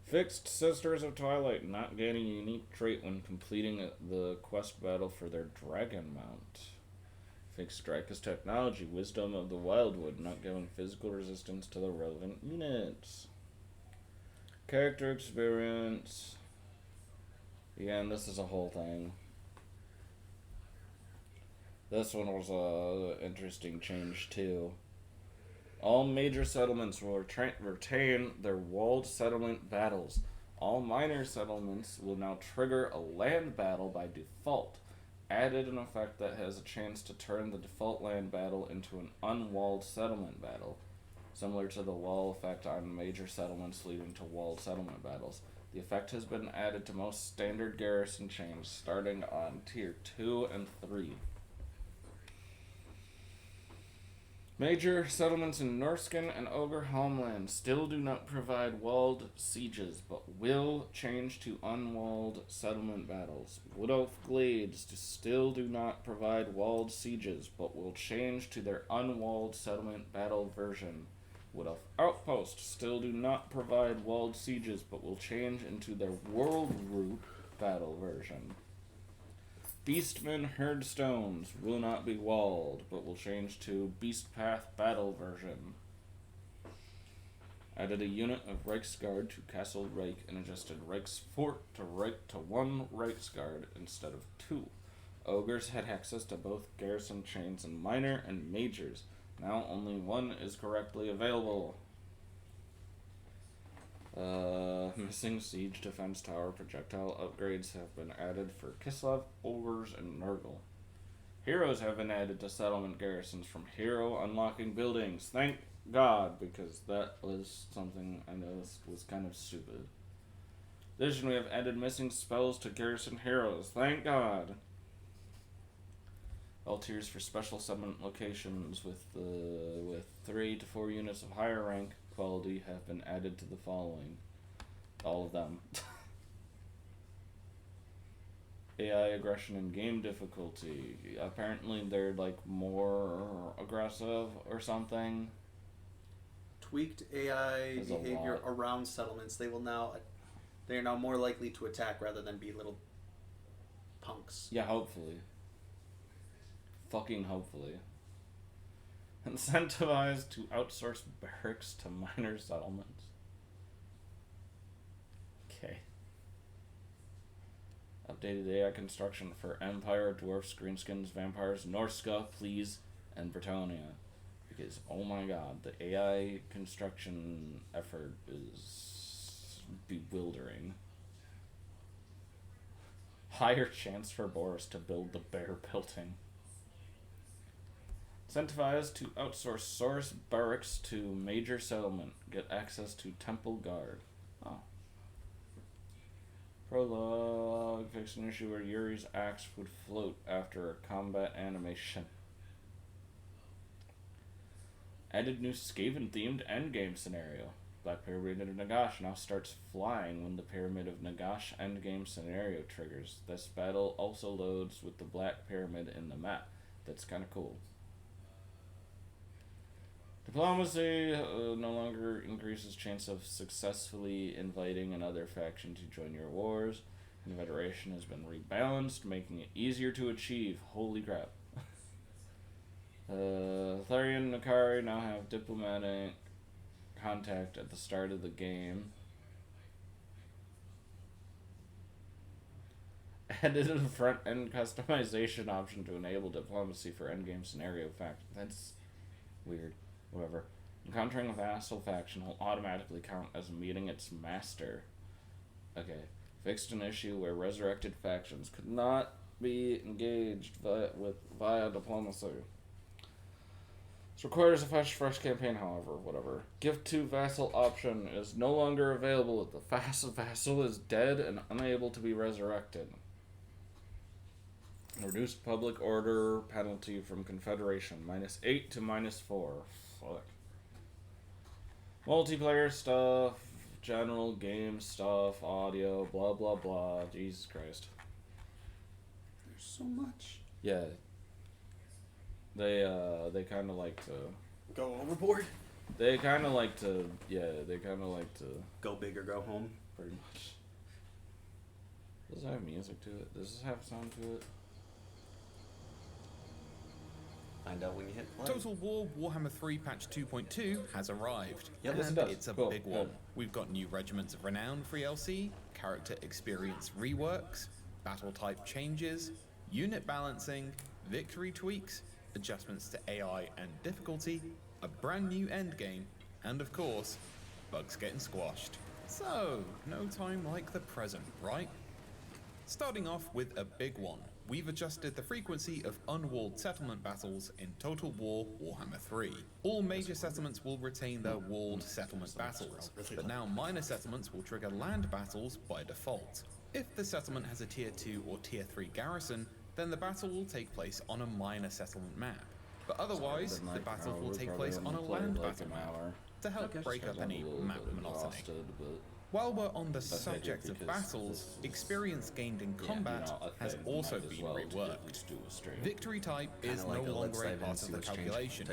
Fixed Sisters of Twilight, not gaining a unique trait when completing the quest battle for their dragon mount. Fixed Drakus technology, Wisdom of the Wildwood, not giving physical resistance to the relevant units. Character experience. Again, this is a whole thing. This one was a interesting change too. All major settlements will retain their walled settlement battles. All minor settlements will now trigger a land battle by default. Added an effect that has a chance to turn the default land battle into an unwalled settlement battle, similar to the wall effect on major settlements leading to walled settlement battles. The effect has been added to most standard garrison chains starting on tier 2 and 3. Major settlements in Norskin and Ogre Homeland still do not provide walled sieges, but will change to unwalled settlement battles. Wood Elf Glades still do not provide walled sieges, but will change to their unwalled settlement battle version. Wood Elf Outposts still do not provide walled sieges, but will change into their World Route battle version. Beastmen Herdstones will not be walled, but will change to Beast Path battle version. Added a unit of Reiksguard to Castle Reich and adjusted Reich's Fort to 1 Reiksguard instead of 2. Ogres had access to both garrison chains and minor and majors. Now only one is correctly available. Missing siege defense tower projectile upgrades have been added for Kislev, Ogres, and Nurgle. Heroes have been added to settlement garrisons from hero unlocking buildings. Thank God, because that was something I noticed was kind of stupid. In addition, we have added missing spells to garrison heroes. Thank God. All tiers for special settlement locations with 3 to 4 units of higher rank quality have been added to the following. All of them. AI aggression and game difficulty. Apparently they're like more aggressive or something. Tweaked AI There's behavior around settlements. They are now more likely to attack rather than be little punks. Yeah, hopefully. Fucking hopefully. Incentivized to outsource barracks to minor settlements. Okay. Updated AI construction for Empire, Dwarfs, Greenskins, Vampires, Norska, Please, and Bretonnia. Because, oh my god, the AI construction effort is bewildering. Higher chance for Boris to build the bear building. Incentivized to outsource source barracks to major settlement. Get access to temple guard. Oh. Prologue. Fix an issue where Yuri's axe would float after a combat animation. Added new Skaven themed endgame scenario. Black Pyramid of Nagash now starts flying when the Pyramid of Nagash endgame scenario triggers. This battle also loads with the Black Pyramid in the map. That's kind of cool. Diplomacy no longer increases chance of successfully inviting another faction to join your wars. Confederation has been rebalanced, making it easier to achieve. Holy crap. Tharian and Nakari now have diplomatic contact at the start of the game. Added a front-end customization option to enable diplomacy for endgame scenario fact. That's weird. Whatever. Encountering a vassal faction will automatically count as meeting its master. Okay. Fixed an issue where resurrected factions could not be engaged via diplomacy. This requires a fresh campaign, however, whatever. Gift to vassal option is no longer available if the vassal is dead and unable to be resurrected. Reduced public order penalty from Confederation, -8 to -4. Fuck. Multiplayer stuff, general game stuff, audio, blah blah blah. Jesus Christ. There's so much. Yeah. They kind of like to go overboard. They kind of like to go big or go home. Pretty much. Does it have music to it? Does this have sound to it? Find out when you hit play. Total War Warhammer 3 patch 2.2 has arrived, Yep, and it's a cool. big one. We've got new Regiments of Renown for ELC, character experience reworks, battle type changes, unit balancing, victory tweaks, adjustments to AI and difficulty, a brand new endgame, and of course, bugs getting squashed. So, no time like the present, right? Starting off with a big one. We've adjusted the frequency of unwalled settlement battles in Total War Warhammer 3. All major settlements will retain their walled settlement battles, but now minor settlements will trigger land battles by default. If the settlement has a Tier 2 or Tier 3 garrison, then the battle will take place on a minor settlement map. But otherwise, the battle will take place on a land battle map to help break up any map monotony. While we're on the subject of battles, experience gained in combat has also been reworked. Victory type is no longer a part of the calculation.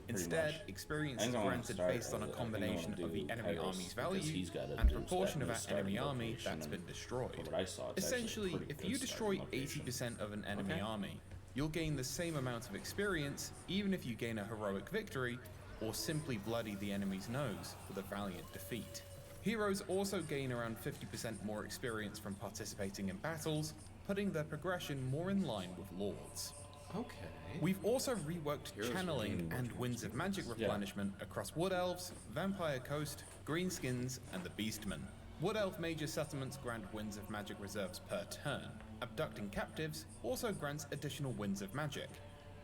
Instead, experience is granted based on a combination of the enemy army's value and proportion of that enemy army that's been destroyed. Essentially, if you destroy 80% of an enemy army, you'll gain the same amount of experience even if you gain a heroic victory or simply bloody the enemy's nose with a valiant defeat. Heroes also gain around 50% more experience from participating in battles, putting their progression more in line with Lords. Okay. We've also reworked channeling and Winds of Magic replenishment across Wood Elves, Vampire Coast, Greenskins, and the Beastmen. Wood Elf major settlements grant Winds of Magic reserves per turn. Abducting captives also grants additional Winds of Magic.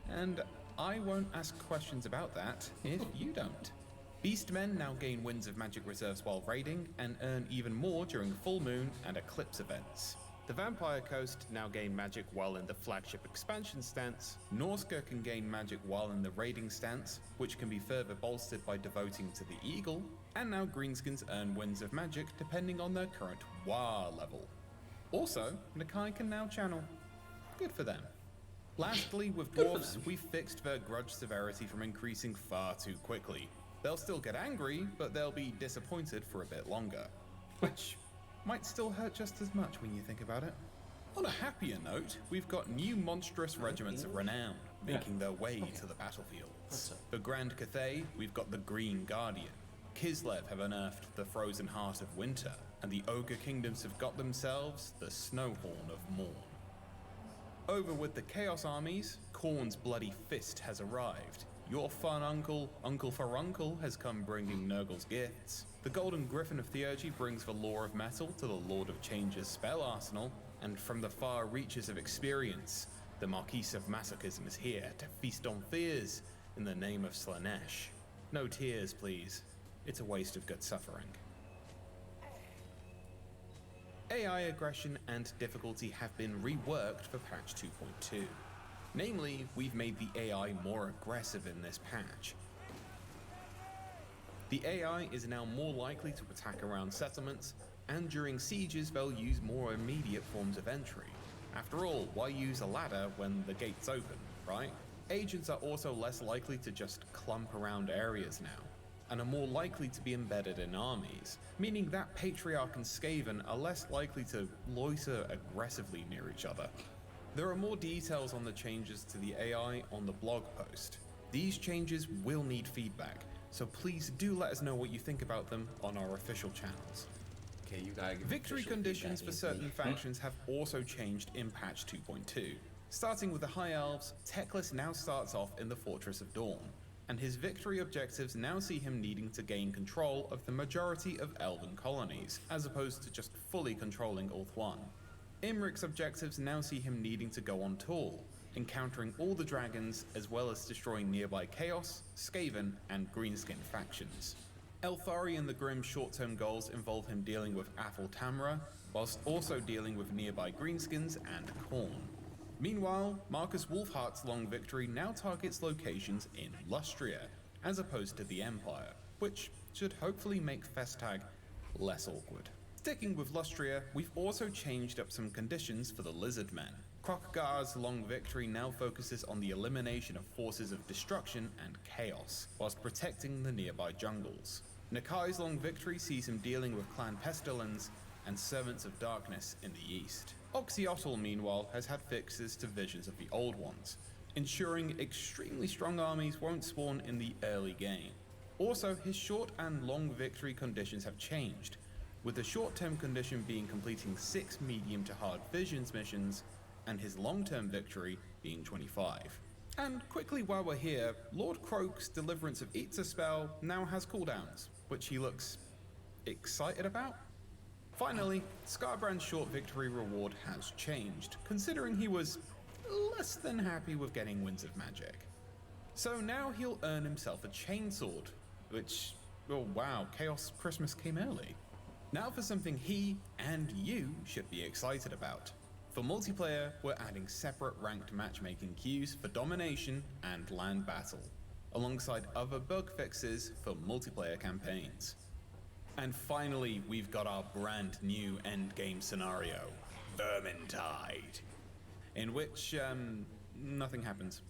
And I won't ask questions about that if you don't. Beastmen now gain Winds of Magic reserves while raiding, and earn even more during full moon and eclipse events. The Vampire Coast now gain magic while in the flagship expansion stance, Norska can gain magic while in the raiding stance, which can be further bolstered by devoting to the Eagle, and now Greenskins earn Winds of Magic depending on their current WAR level. Also, Nakai can now channel. Good for them. Lastly, with Dwarfs, we've fixed their grudge severity from increasing far too quickly. They'll still get angry, but they'll be disappointed for a bit longer. Which might still hurt just as much when you think about it. On a happier note, we've got new monstrous regiments of renown, making their way to the battlefields. For Grand Cathay, we've got the Green Guardian. Kislev have unearthed the frozen heart of winter, and the Ogre Kingdoms have got themselves the Snowhorn of Morn. Over with the Chaos armies, Khorne's bloody fist has arrived. Your fun uncle, Uncle Furuncle, has come bringing Nurgle's gifts. The Golden Griffin of Theurgy brings the Lore of Metal to the Lord of Change's spell arsenal, and from the far reaches of experience, the Marquise of Masochism is here to feast on fears in the name of Slanesh. No tears, please. It's a waste of good suffering. AI aggression and difficulty have been reworked for patch 2.2. Namely, we've made the AI more aggressive in this patch. The AI is now more likely to attack around settlements, and during sieges they'll use more immediate forms of entry. After all, why use a ladder when the gate's open, right? Agents are also less likely to just clump around areas now, and are more likely to be embedded in armies, meaning that Patriarch and Skaven are less likely to loiter aggressively near each other. There are more details on the changes to the AI on the blog post. These changes will need feedback, so please do let us know what you think about them on our official channels. Okay, you gotta give Victory official conditions feedback, for certain Anthony. factions have also changed in patch 2.2. Starting with the High Elves, Teclis now starts off in the Fortress of Dawn, and his victory objectives now see him needing to gain control of the majority of elven colonies, as opposed to just fully controlling Ulthuan. Imric's objectives now see him needing to go on tour, encountering all the dragons as well as destroying nearby Chaos, Skaven, and Greenskin factions. Elthari and the Grimm's short-term goals involve him dealing with Athel Tamra, whilst also dealing with nearby Greenskins and Khorne. Meanwhile, Marcus Wolfheart's long victory now targets locations in Lustria, as opposed to the Empire, which should hopefully make Festag less awkward. Sticking with Lustria, we've also changed up some conditions for the Lizardmen. Krokgar's long victory now focuses on the elimination of forces of destruction and chaos, whilst protecting the nearby jungles. Nakai's long victory sees him dealing with Clan Pestilence and Servants of Darkness in the east. Oxyotl, meanwhile, has had fixes to visions of the Old Ones, ensuring extremely strong armies won't spawn in the early game. Also, his short and long victory conditions have changed, with the short-term condition being completing 6 medium to hard visions missions, and his long-term victory being 25. And quickly while we're here, Lord Croak's Deliverance of Itza spell now has cooldowns, which he looks excited about. Finally, Scarbrand's short victory reward has changed, considering he was less than happy with getting Winds of Magic. So now he'll earn himself a chainsword, which, oh wow, Chaos Christmas came early. Now for something he and you should be excited about. For multiplayer, we're adding separate ranked matchmaking queues for domination and land battle, alongside other bug fixes for multiplayer campaigns. And finally, we've got our brand new endgame scenario, Vermintide, in which, nothing happens.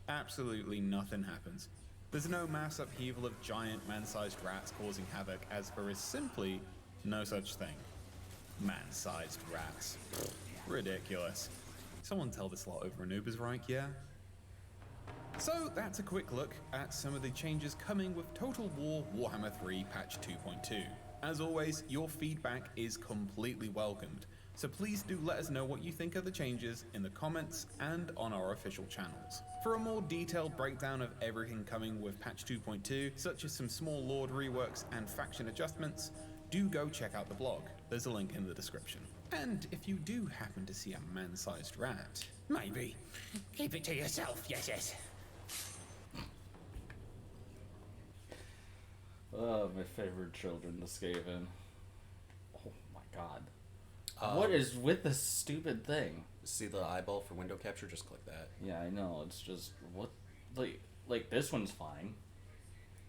Absolutely nothing happens. There's no mass upheaval of giant man-sized rats causing havoc, as there is simply no such thing. Man-sized rats. Ridiculous. Someone tell this lot over an Uber's right, yeah? So that's a quick look at some of the changes coming with Total War Warhammer 3 patch 2.2. As always, your feedback is completely welcomed, so please do let us know what you think of the changes in the comments and on our official channels. For a more detailed breakdown of everything coming with patch 2.2, such as some small Lord reworks and faction adjustments, do go check out the blog. There's a link in the description. And if you do happen to see a man-sized rat, maybe keep it to yourself, yes. Oh, my favorite children, the Skaven. Oh my god. What is with this stupid thing? See the eyeball for window capture? Just click that. Yeah, I know. It's just, what? Like this one's fine.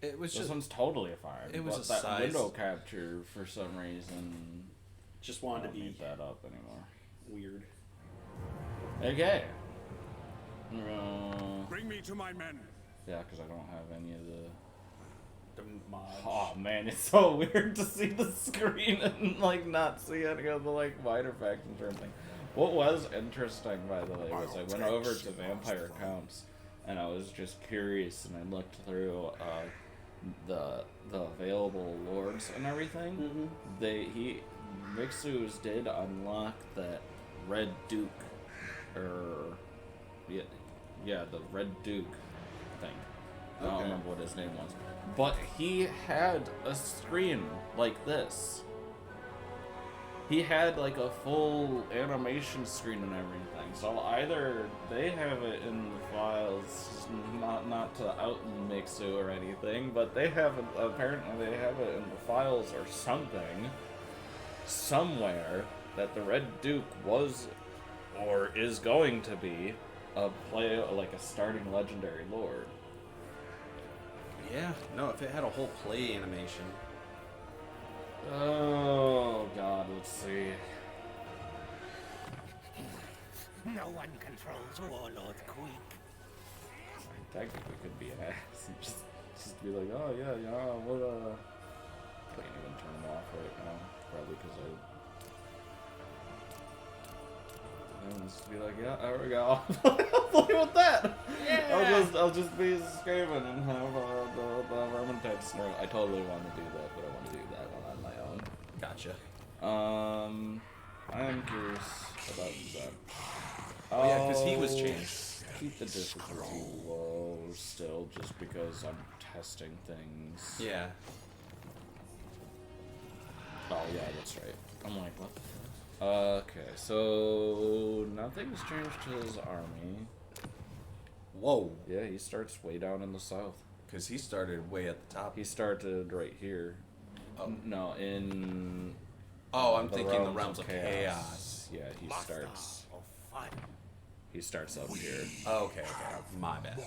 It was This just one's totally fine. it was but a that size- window capture, for some reason, just I wanted to don't be need that up anymore. weird. Okay. Bring me to my men. Yeah, because I don't have any of the... The mods. Oh man, it's so weird to see the screen and like not see any of the like wider factions or anything. What was interesting, by the way, was I went over to Vampire Counts and I was just curious and I looked through the available lords and everything. Mixus did unlock that Red Duke, or yeah, the Red Duke thing. I don't remember what his name was. But he had a screen like this. he had like a full animation screen and everything. So either they have it in the files, not to out Mixu or anything, but they have it, apparently they have it in the files or something, somewhere, that the Red Duke was or is going to be like a starting legendary lord. Yeah, no, if it had a whole play animation. Oh god, let's see. No one controls Warlord Queen. I technically could be an ass and just be like, oh yeah, what can't even turn them off right now, probably because and just be like, yeah, there we go. I'll play with that. Yeah. I'll just be Skaven and have the Vermintide snarl. I totally want to do that, but I want to do that one on my own. Gotcha. I am curious about that. Oh yeah, because he was changed. Keep the difficulty low still, just because I'm testing things. Yeah. Oh yeah, that's right. I'm like, what the fuck? Okay, so nothing's changed to his army. Whoa. Yeah, he starts way down in the south. Because he started way at the top. He started right here. Oh. No, in... Oh, I'm thinking the Realms of Chaos. Yeah, he starts up here. Oh, okay. My bad.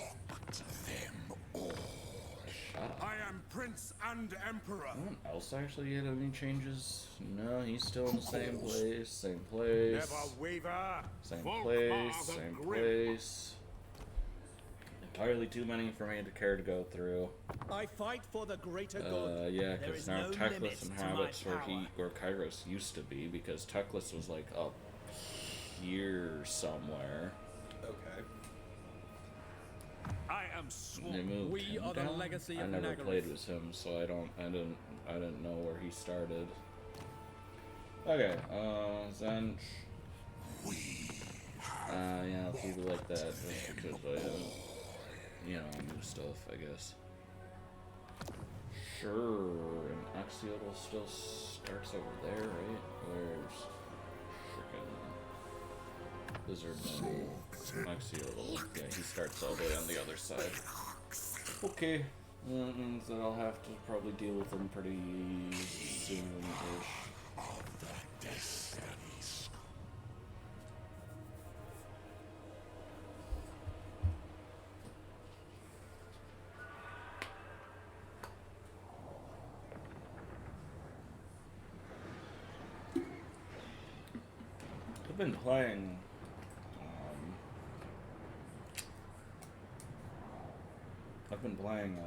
Shut up. I am Prince and Emperor. Anyone else actually had any changes? No, he's still in the same place. Same place. Never waver. Same Folk place. are the Same grim. place. Entirely too many for me to care to go through. I fight for the greater good. Yeah, There because is now no Teclis limits to my inhabits where power. Kairos used to be, because Teclis was like up here somewhere. Okay. I am They sworn. moved We him are the down? legacy I of never Nagaroth. played with him, so I didn't know where he started. Okay, Zench. Yeah, I'll keep it like that, just because I new stuff, I guess. Sure, and Axiodal still starts over there, right? Where's frickin' Lizardman? Axiodal. Yeah, he starts all the way on the other side. Okay. That means that I'll have to probably deal with him pretty soon-ish. I've been playing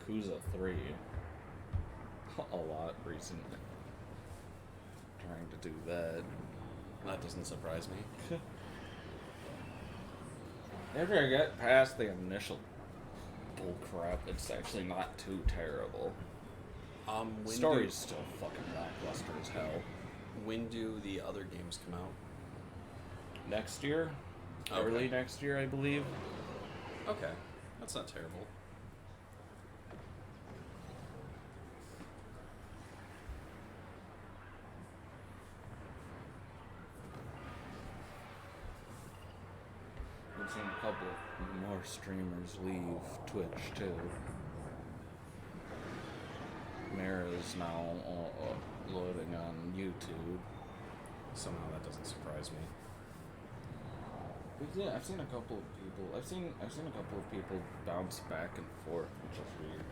Yakuza 3 a lot recently. Trying to do that. That doesn't surprise me. After I get past the initial bullcrap, it's actually not too terrible. Story's still fucking lackluster as hell. When do the other games come out? Next year? Okay. Early next year, I believe. Okay. That's not terrible. We've seen a couple more streamers leave Twitch too. Mara is now loading on YouTube. Somehow that doesn't surprise me. Yeah, I've seen a couple of people. I've seen a couple of people bounce back and forth, which is weird.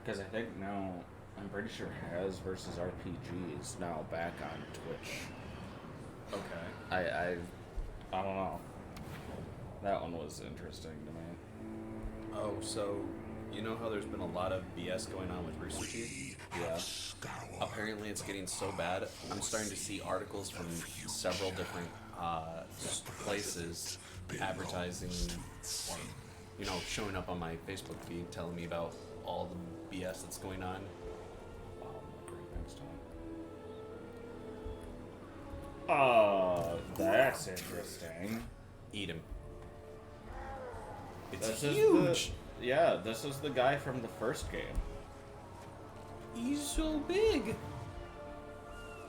Because I think now, I'm pretty sure Has versus RPG is now back on Twitch. Okay. I don't know. That one was interesting to me. Oh, so you know how there's been a lot of BS going on with Rooster Teeth? Yeah. Apparently it's getting so bad, I'm starting to see articles from several different places advertising, showing up on my Facebook feed, telling me about all the BS that's going on. Great, thanks, Tom. That's interesting. Eat him. It's This huge! This is the guy from the first game. He's so big!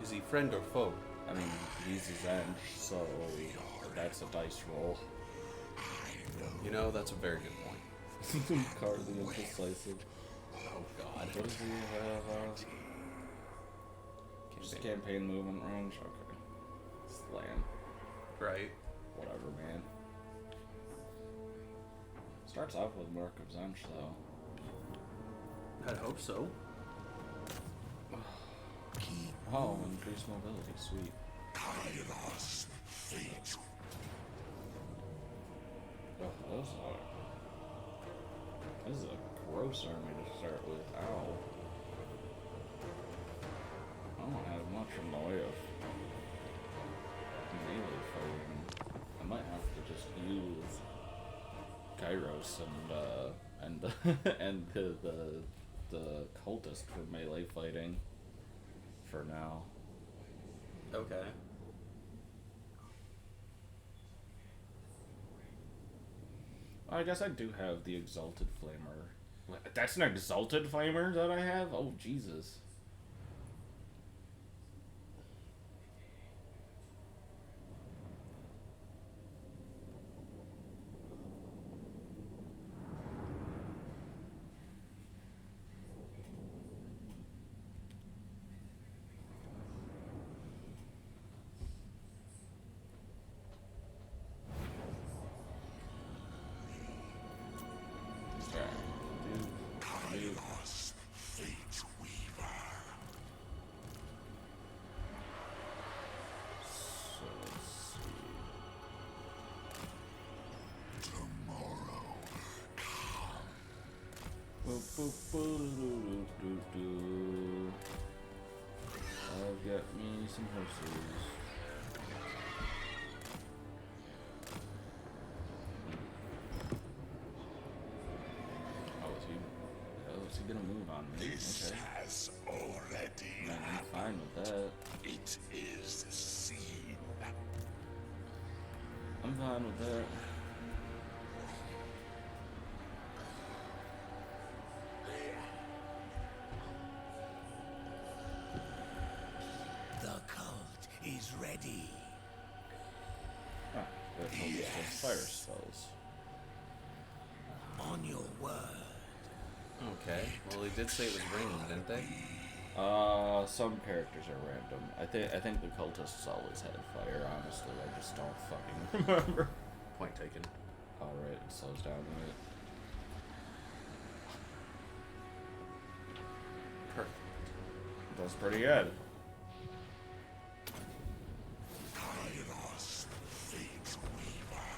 Is he friend or foe? I mean, he's Zench, so that's a dice roll. You know, that's a very good point. Card the Indecisive. Oh god. What does he have? Just campaign movement range? Okay. Slam. Right. Whatever, man. Starts off with Mark of Zench, though. I'd hope so. Oh, increased mobility, sweet. Oh, this is a gross army to start with. Ow. I don't have much in the way of melee fighting. I might have to just use Kairos and and the cultist for melee fighting for now. Okay. I guess I do have the Exalted Flamer. That's an Exalted Flamer that I have? Oh, Jesus. I'll get me some horses. Oh, is he gonna move on me? This Okay. has already Man, I'm fine with that. It is seen. I'm fine with that. The cult is ready. Ah, that almost does fire spells. On your word. Okay. Well, they did say it was raining, didn't they? Some characters are random. I think the cultists always had fire, honestly. I just don't fucking remember. Point taken. Alright, it slows down a bit. Perfect. That's pretty good. Kairos, Fate Weaver.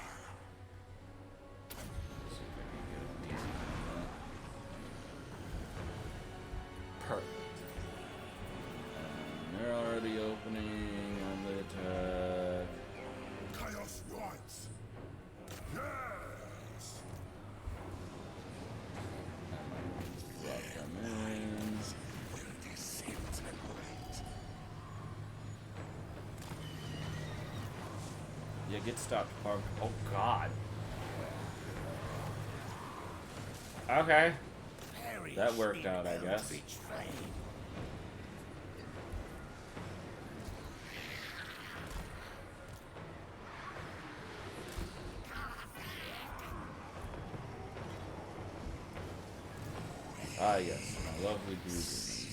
See if I can get an easy one. Perfect. And they're already opening on the attack. Chaos Rights. Yes. Drop them in. Will disintegrate. Yeah, get stopped, punk. Oh, God. Okay. Perish That worked in out, I guess. eldritch flame. Ah, yes, my lovely greetings.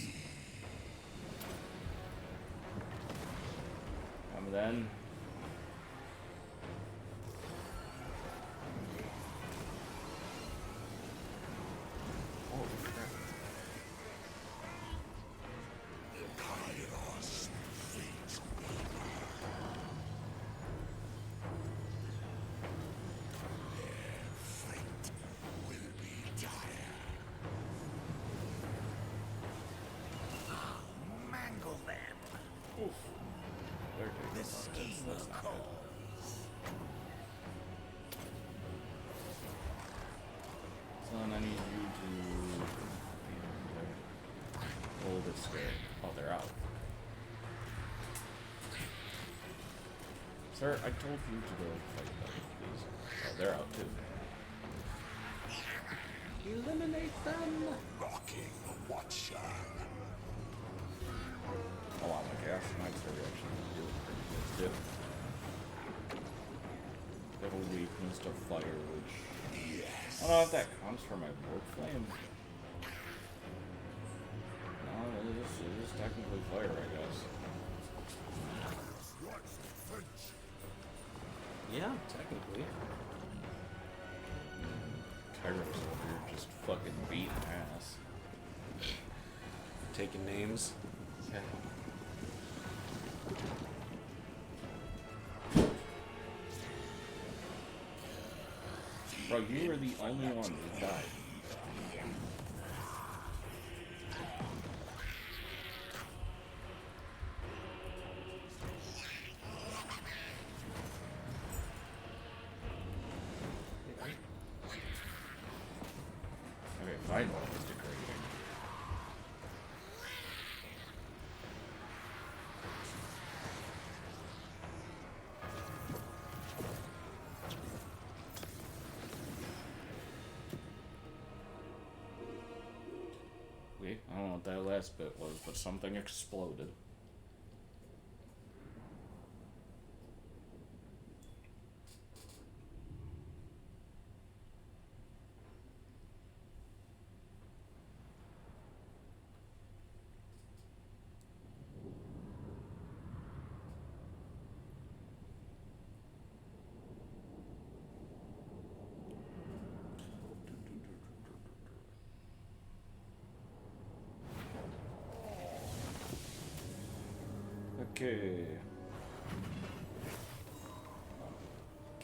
Come then. Oh, crap. Kairos, Fate Weaver. Their fate will be dire. Mangle them. Oof. They're taking The a lot of hits. scheme That's of not cause. good. Son, I need you to hold it square. Oh, they're out. Sir, I told you to go fight them, please. Oh, they're out too. Eliminate them! Rocking Watcher. Oh, wow, my Chaos Knights are actually really pretty Yep. They have a weakness to fire, which... I don't know if that counts for my Warp Flame. No, it is technically fire, I guess. Yeah, technically. Kyrus over here just fucking beating ass. Taking names. Yeah. Bro, you were the only one who died. Okay, fine. It's degrading. Wait, I don't know what that last bit was, but something exploded. Okay.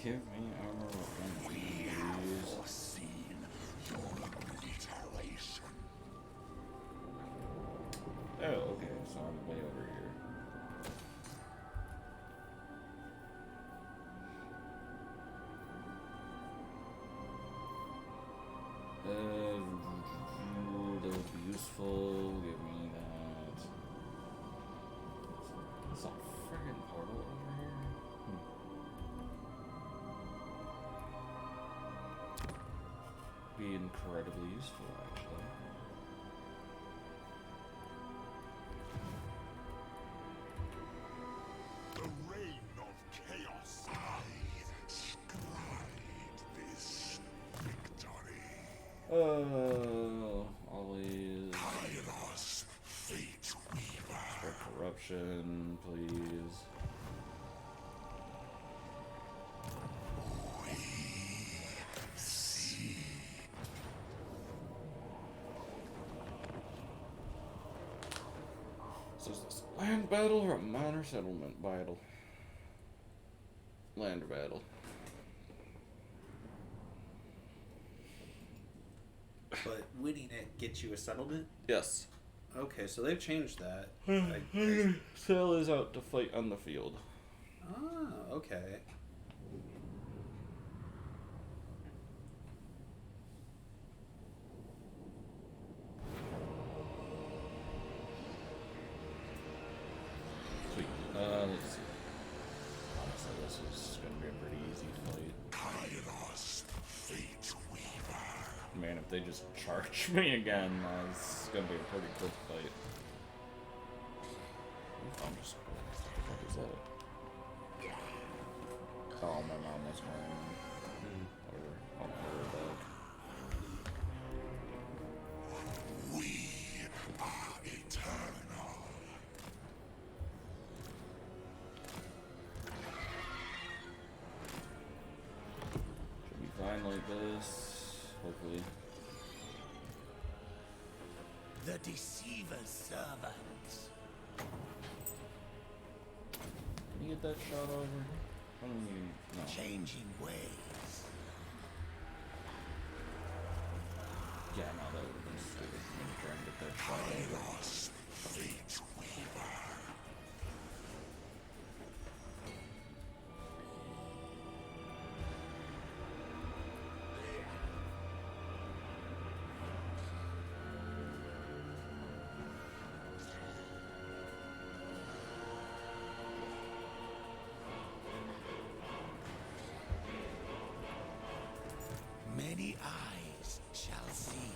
Give me armor weapons, please. Foreseen your obliteration. Oh, okay, so I'm way over here. That would be useful. Give me that. There's a friggin' portal over here. Be incredibly useful, actually. The reign of chaos. I scried this victory. Always Kairos, fate weaver. for corruption, please. So is this land battle or a minor settlement battle? Land battle. But winning it gets you a settlement? Yes. Okay, so they've changed that. I- Sail is out to fight on the field. Ah, okay. Sweet. Let's see. Honestly, this is gonna be a pretty easy fight. Kairos, fate weaver. Man, if they just charge me again, it's gonna be a pretty quick fight. I'm just. What the fuck is that? Oh, my mom was home. Whatever. I'll put her back. We are eternal. Should be fine like this. Hopefully. The deceiver's servants. Can you get that shot over? I don't even know. Changing ways. Yeah, no, that would have been stupid for me to try and get that shot over. Kairos, fate weaver. Many eyes shall see.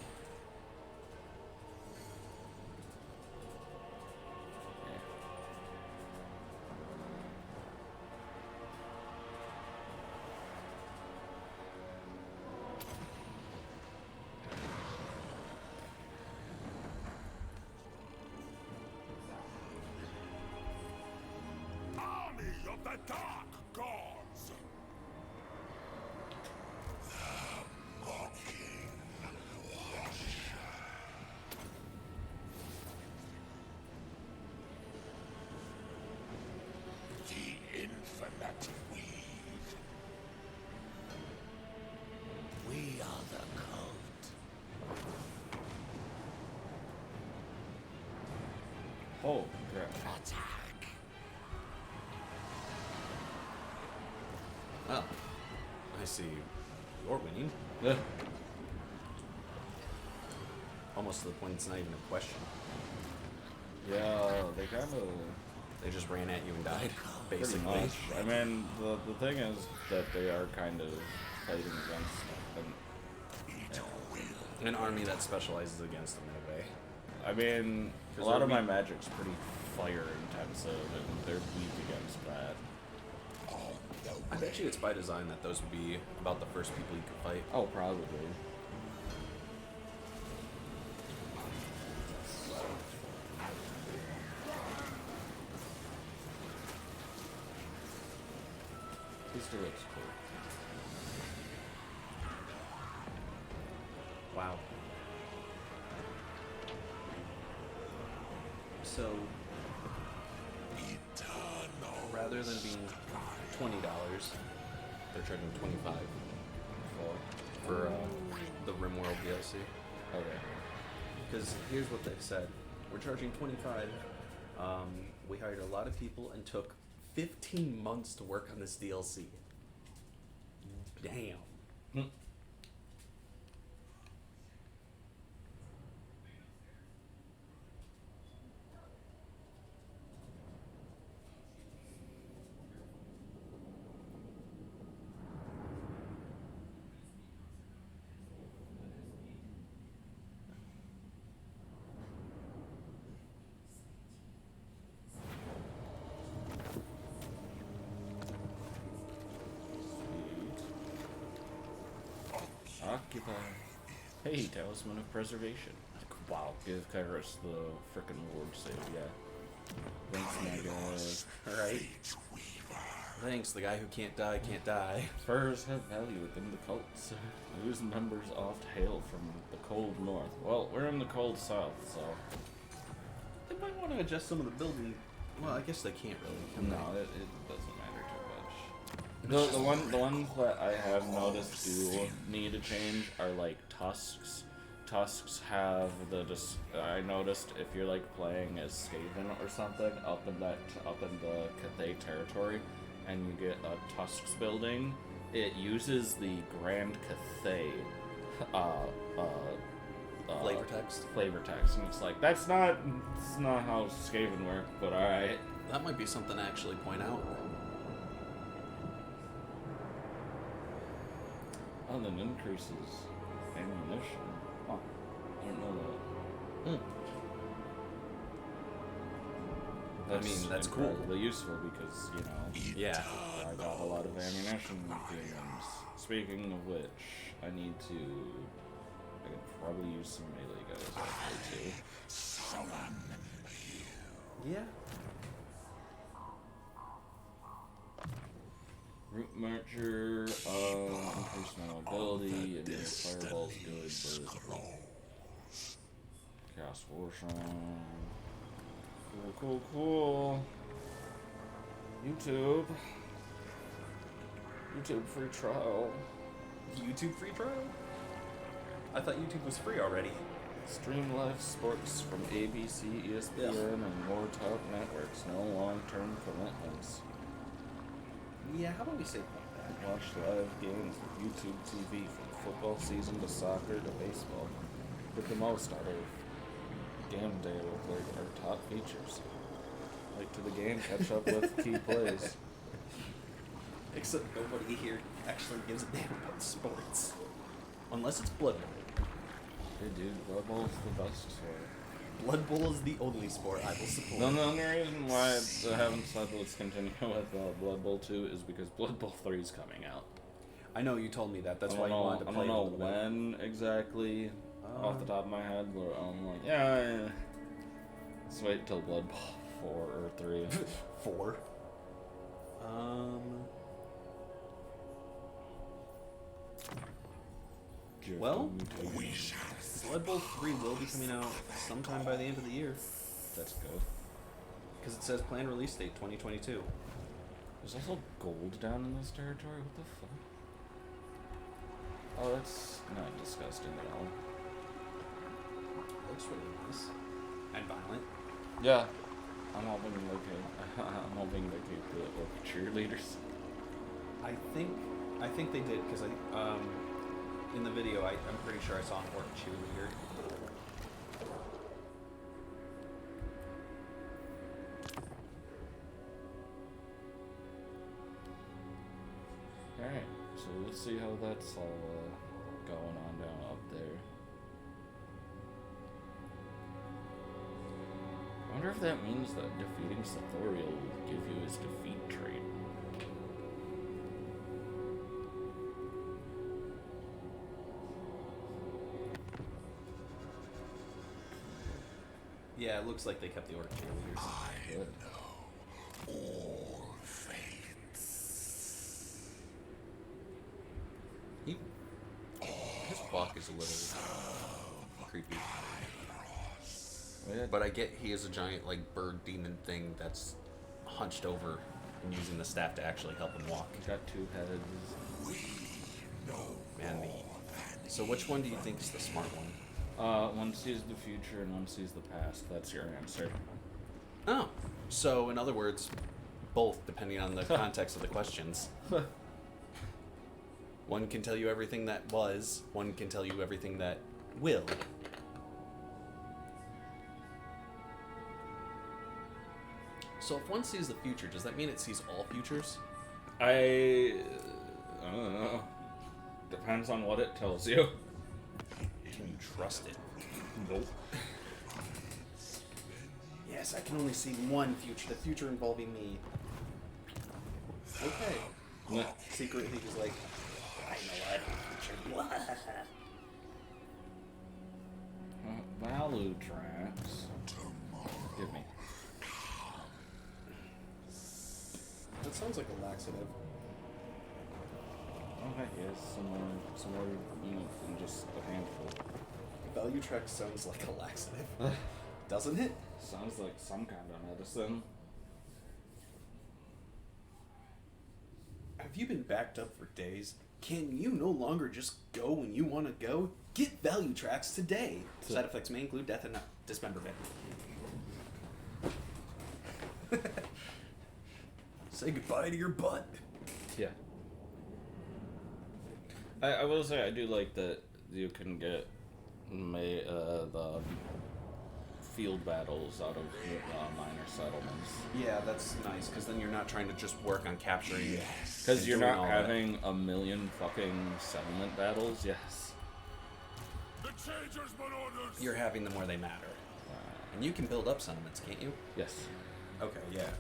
the dark gods. The mocking watcher. The infinite weave. We are the cult. Oh, crap. Attack. Oh, I see. You're winning. Yeah. Almost to the point it's not even a question. Yeah, they kind of. They just ran at you and died, Pretty basically. much. I mean, the thing is that they are kind of fighting against An army that specializes against them in a way. I mean, a 'Cause lot they're of my weak. magic's pretty fire intensive, and they're weak against that. I bet you it's by design that those would be about the first people you could fight. Oh, probably. This still looks cool. Wow. So, rather than being $20, they're charging $25 for the RimWorld DLC. Okay. Because here's what they said: we're charging $25. We hired a lot of people and took 15 months to work on this DLC. Damn. Occupy. Hey, Talisman of Preservation. Wow. Give Kairos the frickin' ward save, yeah. Thanks, my guy. Alright. Thanks, the guy who can't die can't die. Furs have value within the cults, whose members oft hail from the cold north. Well, we're in the cold south, so... They might want to adjust some of the building. Well, I guess they can't really. Can No, it doesn't matter too much. The ones that I have noticed do need to change are like tusks. Tusks have I noticed if you're like playing as Skaven or something up in the Cathay territory, and you get a Tusks building, it uses the Grand Cathay flavor text, and it's like that's not how Skaven work, but all right. That might be something to actually point out. Oh, then increases ammunition. Huh. I didn't know that. I mean, that's cool. Incredibly useful because, you know, Yeah. I got a lot of ammunition games. Speaking of which, I could probably use some melee guys actually too. Yeah. Root Marcher, increase my mobility, and Fireball's good, but Chaos Warsham. Cool. YouTube free trial. YouTube free trial? I thought YouTube was free already. Stream live sports from ABC, ESPN, and more top networks. No long-term commitments. Yeah, how about we say point that? Watch live games with YouTube TV from football season to soccer to baseball. Get the most out of game day with like our top features. Like to the game, catch up with key plays. Except nobody here actually gives a damn about sports. Unless it's Blood Bowl. Hey dude, Blood Bowl's the best sport. Blood Bowl is the only sport I will support. The only reason why I haven't said let's continue with Blood Bowl 2 is because Blood Bowl 3 is coming out. I know you told me that. That's why you wanted to play. I don't know a little bit. when exactly, off the top of my head, but I'm like, yeah. Let's wait till Blood Bowl 4 or 3. 4. Well, Blood Bowl 3 will be coming out sometime by the end of the year. That's good. Because it says planned release date 2022. There's also gold down in this territory. What the fuck? Oh, that's not disgusting at all. Looks really nice. And violent. Yeah. I'm hoping they keep the orc cheerleaders. I think they did, because in the video, I'm pretty sure I saw an orc cheerleader. Alright, so let's see how that's all going on down up there. I wonder if that means that defeating Sathoriel will give you his defeat trait. Yeah, it looks like they kept the orc cheerleaders. Good. All fates. His walk is a little creepy. Yeah, But I get he is a giant, like, bird demon thing that's hunched over and using the staff to actually help him walk. he's got 2 heads. Man, so which one do you think is the smart one? One sees the future and one sees the past. That's your answer. Oh, so in other words, both, depending on the context of the questions. One can tell you everything that was, one can tell you everything that will. So if one sees the future, does that mean it sees all futures? I don't know. Depends on what it tells you. Can you trust it? Nope. Yes, I can only see one future, the future involving me. Okay. Nah. Secretly, he's like, I know what future. Value tracks. Give me. That sounds like a laxative. Okay, yes, some more units than just a handful. Value track sounds like a laxative, doesn't it? Sounds like some kind of medicine. Have you been backed up for days? Can you no longer just go when you want to go? Get value tracks today. Side effects may include death and dismemberment. Say goodbye to your butt. Yeah. I will say I do like that you can get the field battles out of minor settlements. Yeah, that's nice, because then you're not trying to just work on capturing. Because and you're doing not all having a million fucking settlement battles. Yes. The changers but orders. You're having them where they matter. And you can build up settlements, can't you? Yes. Okay, yeah.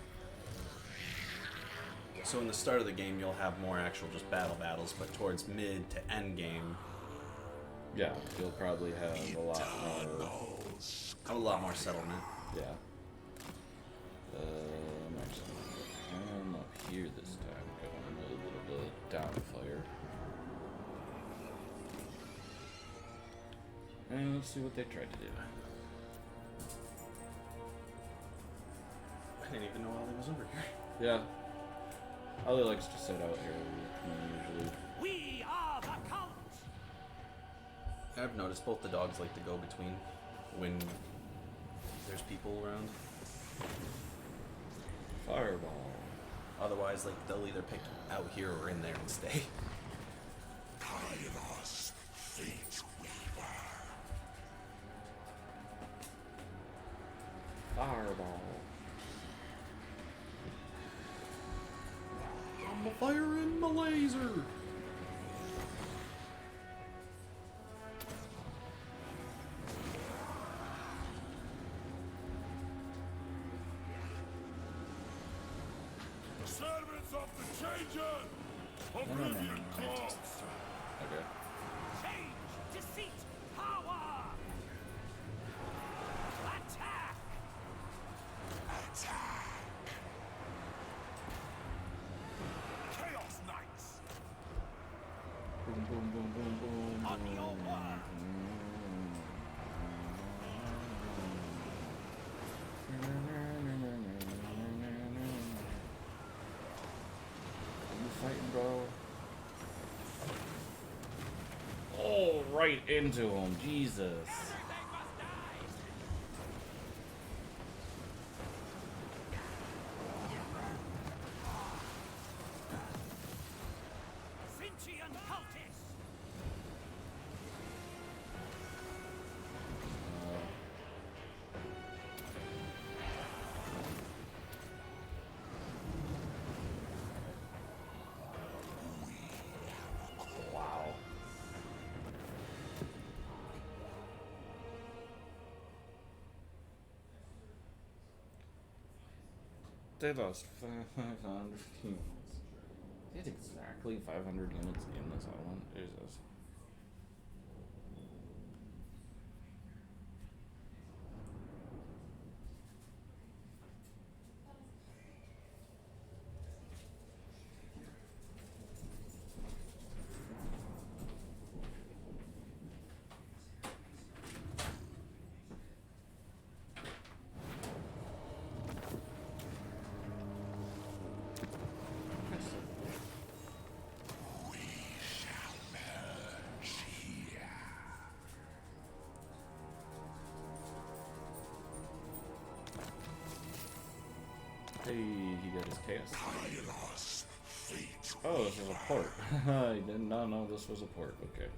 So in the start of the game, you'll have more actual just battles, but towards mid to end game, Yeah, you'll probably have a lot more. have a lot more settlement. Yeah. I'm actually I'm up here this time, going a little bit of a downfire. And let's see what they tried to do. I didn't even know Ollie was over here. Yeah. Ollie likes to sit out here with me usually. We are the cult! I've noticed both the dogs like to go between when there's people around. Fireball. Otherwise, like, they'll either pick out here or in there and stay. Kairos, fate weaver. Fireball. I'm a fire in my laser! Servants of the changer. Oblivion calls. Okay. Change, deceit, power! Attack! boom, boom, boom, boom. On your mark. Are you fighting, bro? Oh, right into him, Jesus. Sentient cultists. Wow. They lost 500 units. They had exactly 500 units in this island. Jesus. Hey, he got his chaos. Oh, this is a port. I did not know this was a port. Okay.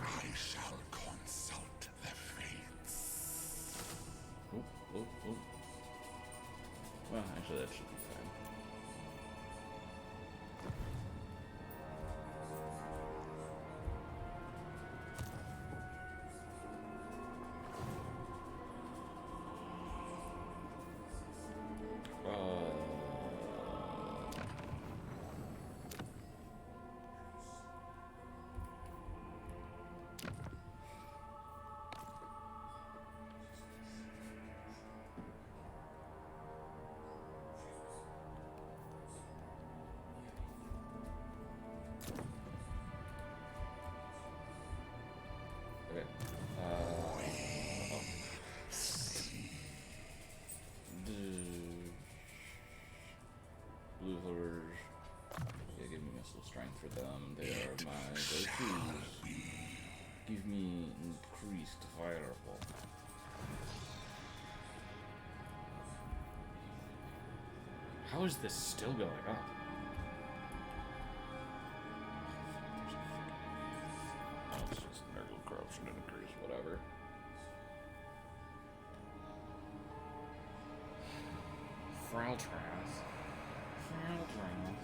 I shall consult the fates. Oop, oop, oop. Well, actually, that should be fine. Okay. Blue Horrors. Yeah, give me missile strength for them. They are my go-tos. Give me increased fireball. How is this still going up? Oh, it's just nergal corruption increase, whatever. Fraltraz. Fraltraz.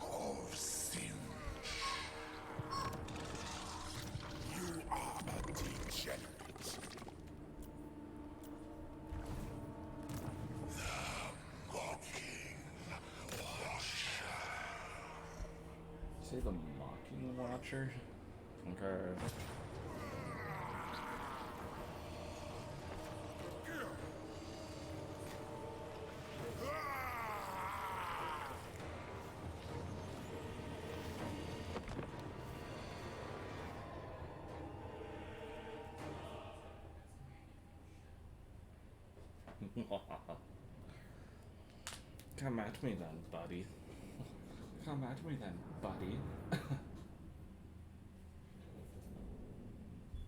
Of sin. You are a degenerate. The mocking watcher. Say the mocking watcher? Okay. Come at me then, buddy. Come at me then, buddy.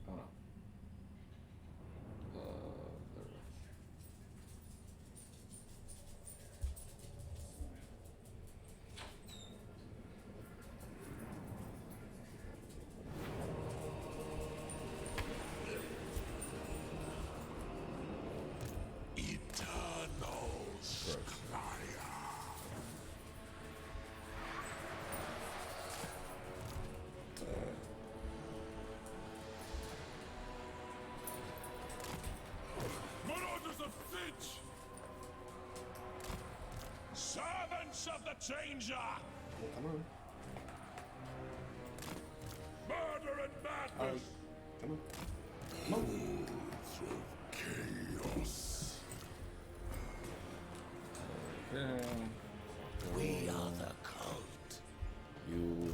Oh no. There. Eternals. Marauders of Finch! Servants of the Changer! Come on. and Oh, madness. come on. Come on. Chaos. Okay. We are the cult. You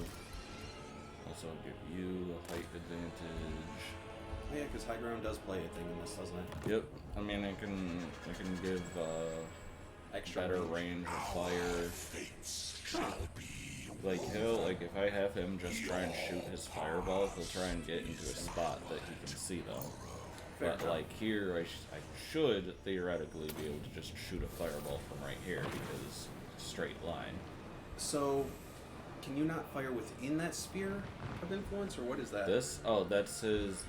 also give you a height advantage. Oh, yeah, because high ground does play a thing in this, doesn't it? Yep. I mean, I can give Extra better range. range of fire. Fates shall be. Like he'll if I have him just try and shoot his fireball, he'll try and get into a spot that he can see them. Fair But enough. like here, I should theoretically be able to just shoot a fireball from right here because straight line. So, can you not fire within that sphere of influence, or what is that? This that's his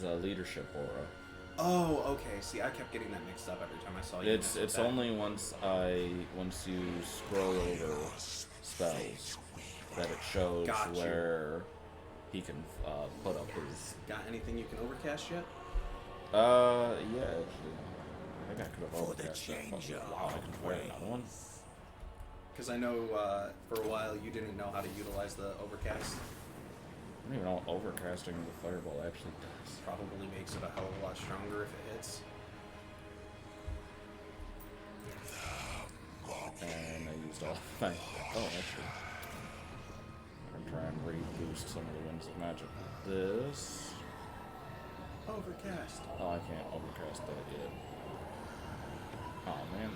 leadership aura. Oh, okay. See, I kept getting that mixed up every time I saw you. mess with It's that. only once you scroll over spells that it shows Gotcha. where he can put up his. Got anything you can overcast yet? Yeah, actually, I think I could have For the overcast that. change of Wow, I can fire another one. Because I know for a while you didn't know how to utilize the overcast. I don't even know what overcasting the fireball actually does. Probably makes it a hell of a lot stronger if it hits. And I used all my. Oh, actually. I'm trying to reboost some of the winds of magic. This. Overcast. Oh, I can't overcast that yet. Oh, man.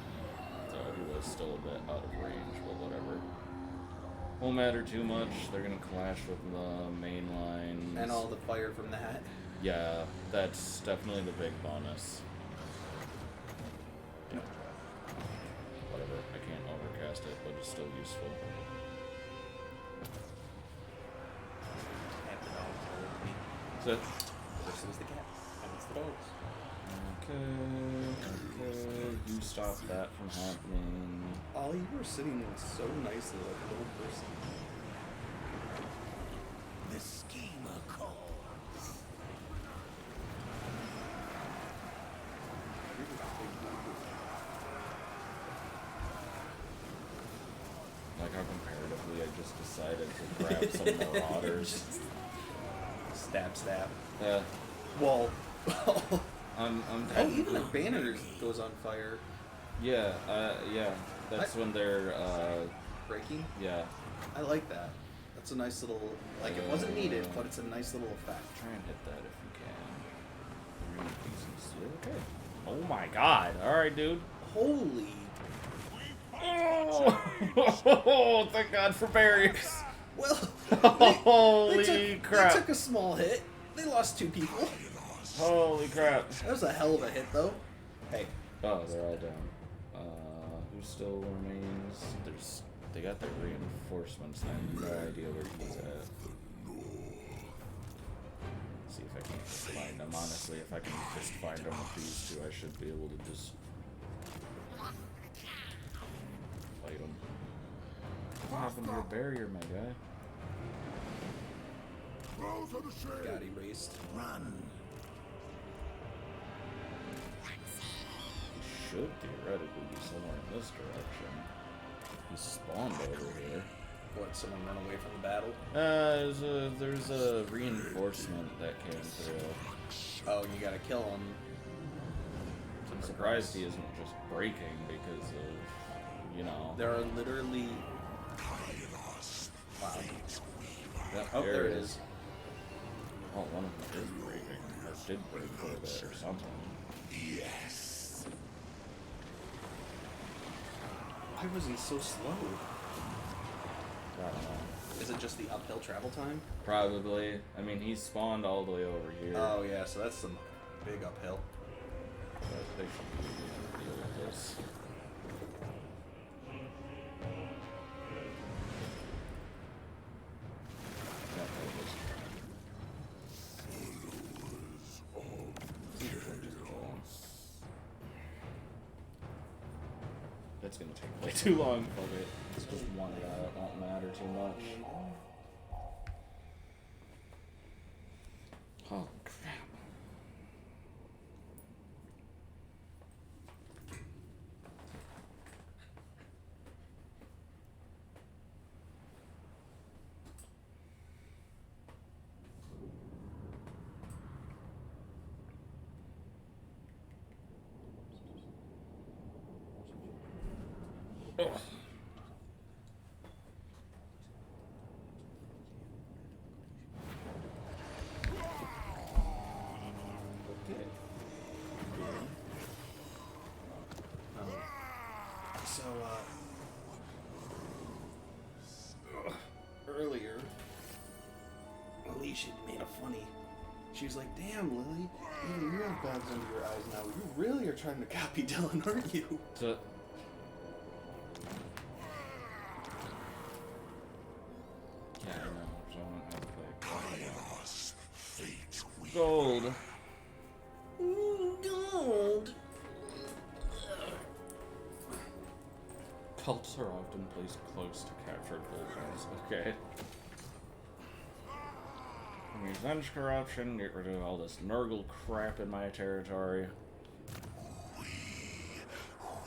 So he was still a bit out of range, but whatever. Won't matter too much. They're gonna clash with the main lines. And all the fire from that. Yeah, that's definitely the big bonus. Yep. Whatever, I can't overcast it, but it's still useful. And the dog told me. So, This was the cat. And it's the dogs. okay, you stop that from happening. Ollie, you were sitting so nicely like a little person. The schemer calls. Like how comparatively I just decided to grab some marauders. Stab, stab. Yeah, Wall. I'm Oh, even technically. the banner goes on fire. Yeah, yeah. That's when they're, Breaking. yeah. I like that. That's a nice little, like, it wasn't needed, but it's a nice little effect. Try and hit that if you can. Three pieces. Okay. Oh my god. Alright, dude. Holy. Oh, thank god for barriers. Well, Holy they crap. took a small hit. They lost 2 people. Holy crap. That was a hell of a hit, though. Hey, Oh, they're all down. Who still remains? They got their reinforcements. I have no idea where he's at. See if I can just find him. Honestly, if I can just find him with these two, I should be able to just fight him. What happened to your barrier, my guy? Throw to the shade. got erased. Run. He should theoretically be somewhere in this direction. He spawned over here. What, someone run away from the battle? There's a reinforcement that came through. Oh, you gotta kill him. I'm surprised he isn't just breaking because of, you know. There are literally... Wow. Yep, Oh, there it is. Oh, one of them is breaking. Or did break for a bit or something. Yes. Why was he so slow? I don't know. Is it just the uphill travel time? Probably. I mean, he spawned all the way over here. Oh, yeah, so that's some big uphill. But they should be able to deal with this. Yeah, there it is. That's gonna take way too long. Fuck it. It's just one guy. It won't matter too much. Oh crap. Ugh. Okay. So, earlier, Alicia made a funny. She was like, "Damn, Lily, even you have bags under your eyes now. You really are trying to copy Dylan, aren't you?" So, yeah, I know. So I don't have Chaos, fate, we gold. Gold. Cults are often placed close to captured gold mines. Okay. Revenge corruption, get rid of all this Nurgle crap in my territory.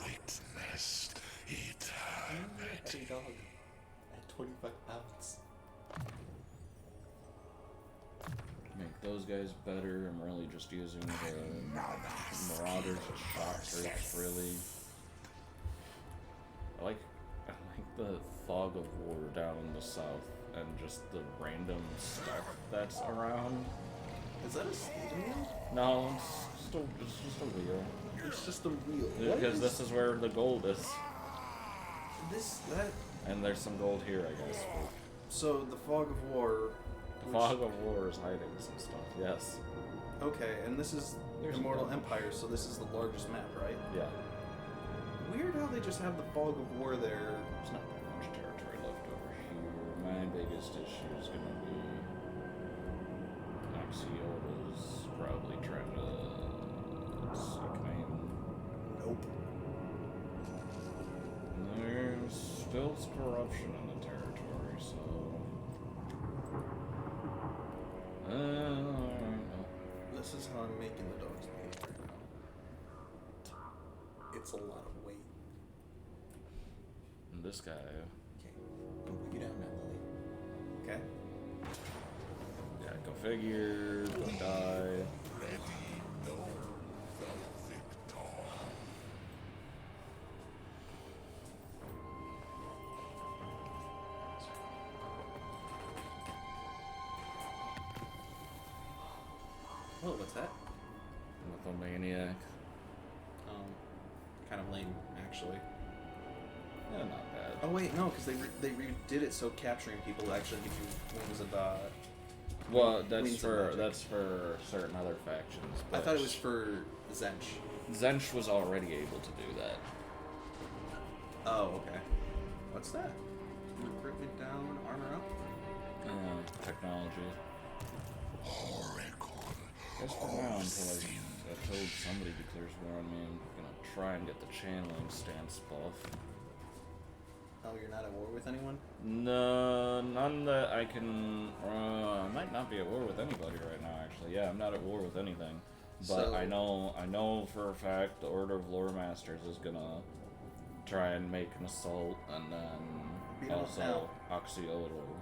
witnessed eternity. Dog at 25 pounds. Make those guys better. I'm really just using the Marauders as shock troops, really. I like the fog of war down in the south and just the random stuff that's around. Is that a steam wheel? No, it's just a wheel. It's just a wheel. Because this is where the gold is. That. And there's some gold here, I guess. So the fog of war. The fog of war is hiding some stuff, yes. Okay, and this is There's Immortal a- Empire, so this is the largest map, right? Yeah. Weird how they just have the fog of war there. There's not that much territory left over here. My biggest issue is going to be Axiota's probably trying to seek me. Nope. And there's still corruption in the territory, so... I don't know. This is how I'm making the dogs behave right now. It's a lot of weight. And this guy... Okay. Don't put you down now, Lily. Okay. Yeah, go figure. Don't die. Oh, what's that? Mythomaniac. Kind of lame, actually. Yeah, not bad. Oh wait, no, because they redid it so capturing people actually gives you wings of Well, that's Wings of for Magic. that's for certain other factions. I But thought it was for Zench. Zench was already able to do that. Oh, okay. What's that? Recruitment down, armor up? Technology. Oracle. Just for now, until I told somebody declares war on me, I'm gonna try and get the channeling stance buff. Oh, you're not at war with anyone? No, none that I can. I might not be at war with anybody right now. Actually, yeah, I'm not at war with anything. But So- I know for a fact the Order of Lore Masters is gonna try and make an assault, and Beat then 'em up also Oxyodal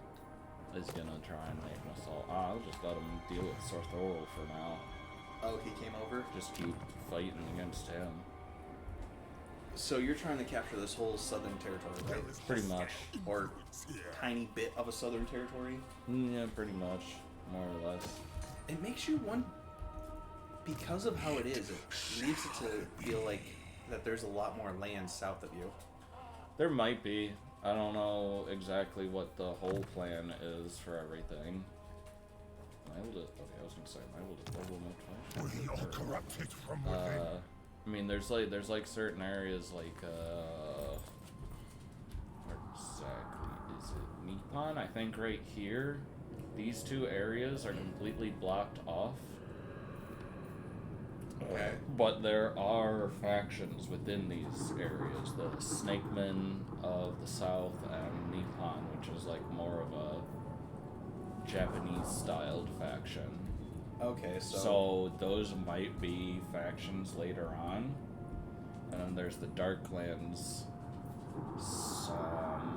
is gonna try and make an assault. I'll just let him deal with Sorthorol for now. Oh, he came over? Just keep fighting against him. So you're trying to capture this whole southern territory, right? Pretty much. Or tiny bit of a southern territory? Yeah, pretty much. More or less. It makes you want, because of how it is, it leaves it to feel like that there's a lot more land south of you. There might be. I don't know exactly what the whole plan is for everything. Am I able to? Okay, I was gonna say, am I able to level my We are corrupted from within. I mean, there's like certain areas like where exactly is it? Nippon, I think right here. These two areas are completely blocked off. Okay. But there are factions within these areas. The Snakemen of the South and Nippon, which is like more of a Japanese-styled faction. Okay, So those might be factions later on. And then there's the Darklands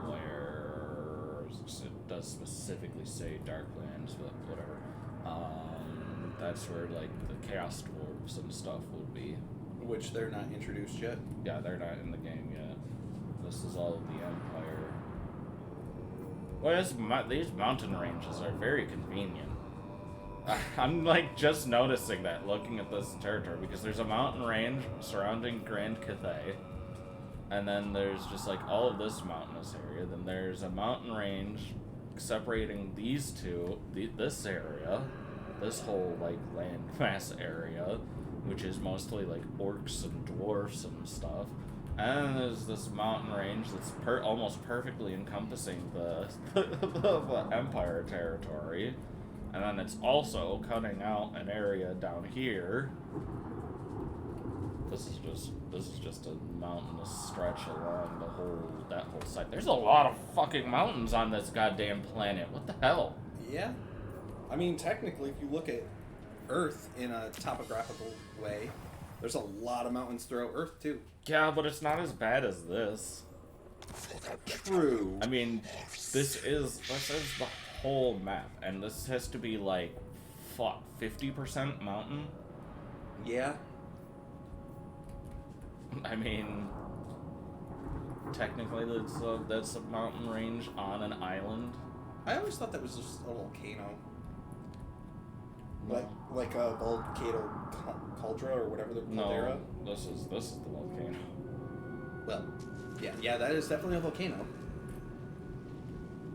somewhere. It does specifically say Darklands, but whatever. That's where like the Chaos Dwarves and stuff would be. which they're not introduced yet. Yeah, they're not in the game yet. This is all of the Empire. Well, these mountain ranges are very convenient. I'm like just noticing that looking at this territory because there's a mountain range surrounding Grand Cathay, and then there's just like all of this mountainous area. Then there's a mountain range separating these two, this area, this whole like landmass area, which is mostly like orcs and dwarfs and stuff. And then there's this mountain range that's almost perfectly encompassing the Empire territory. And then it's also cutting out an area down here. This is just a mountainous stretch along that whole side. There's a lot of fucking mountains on this goddamn planet. What the hell? Yeah. I mean, technically, if you look at Earth in a topographical way, there's a lot of mountains throughout Earth, too. Yeah, but it's not as bad as this. True. I mean, this is the whole map, and this has to be like, fuck, 50% mountain? Yeah. I mean, technically that's a mountain range on an island. I always thought that was just a volcano. No. Like a volcano caldera or whatever the caldera. No, this is the volcano. Well, yeah, that is definitely a volcano.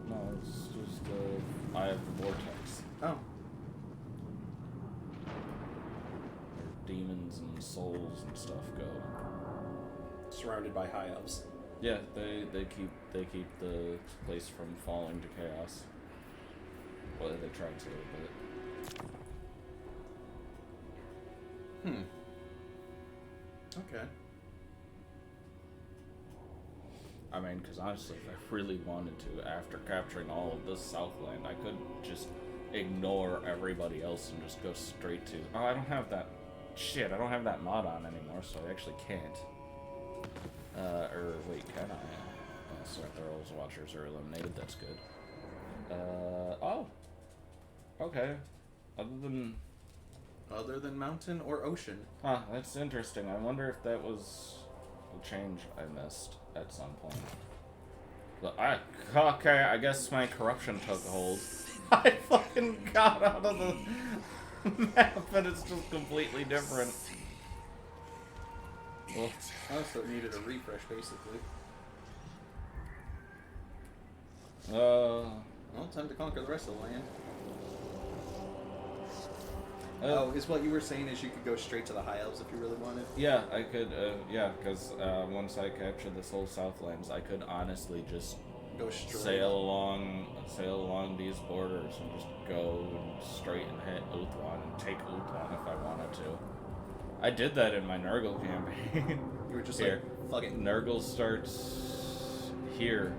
No, it's just Eye of the Vortex. Oh. Where demons and souls and stuff go. Surrounded by high elves. Yeah, they keep the place from falling to chaos. Well, they try to, but. Okay. I mean, because honestly, if I really wanted to, after capturing all of this Southland, I could just ignore everybody else and just go straight to... Oh, I don't have that... Shit, I don't have that mod on anymore, so I actually can't. Or wait, can I? Oh, sorry, the Rolls Watchers are eliminated, that's good. Oh. Okay. Other than mountain or ocean. Huh, that's interesting. I wonder if that was a change I missed at some point. But okay, I guess my corruption took hold. I fucking got out of the map and it's just completely different. Well, Oh, so it needed a refresh, basically. well, time to conquer the rest of the land. Is what you were saying is you could go straight to the High Elves if you really wanted? yeah, I could, yeah, because once I captured this whole Southlands, I could honestly just Go straight. sail along these borders and just go straight and hit Uthwan and take Uthwan if I wanted to. I did that in my Nurgle campaign. You were just Here. like, fuck it. Nurgle starts here,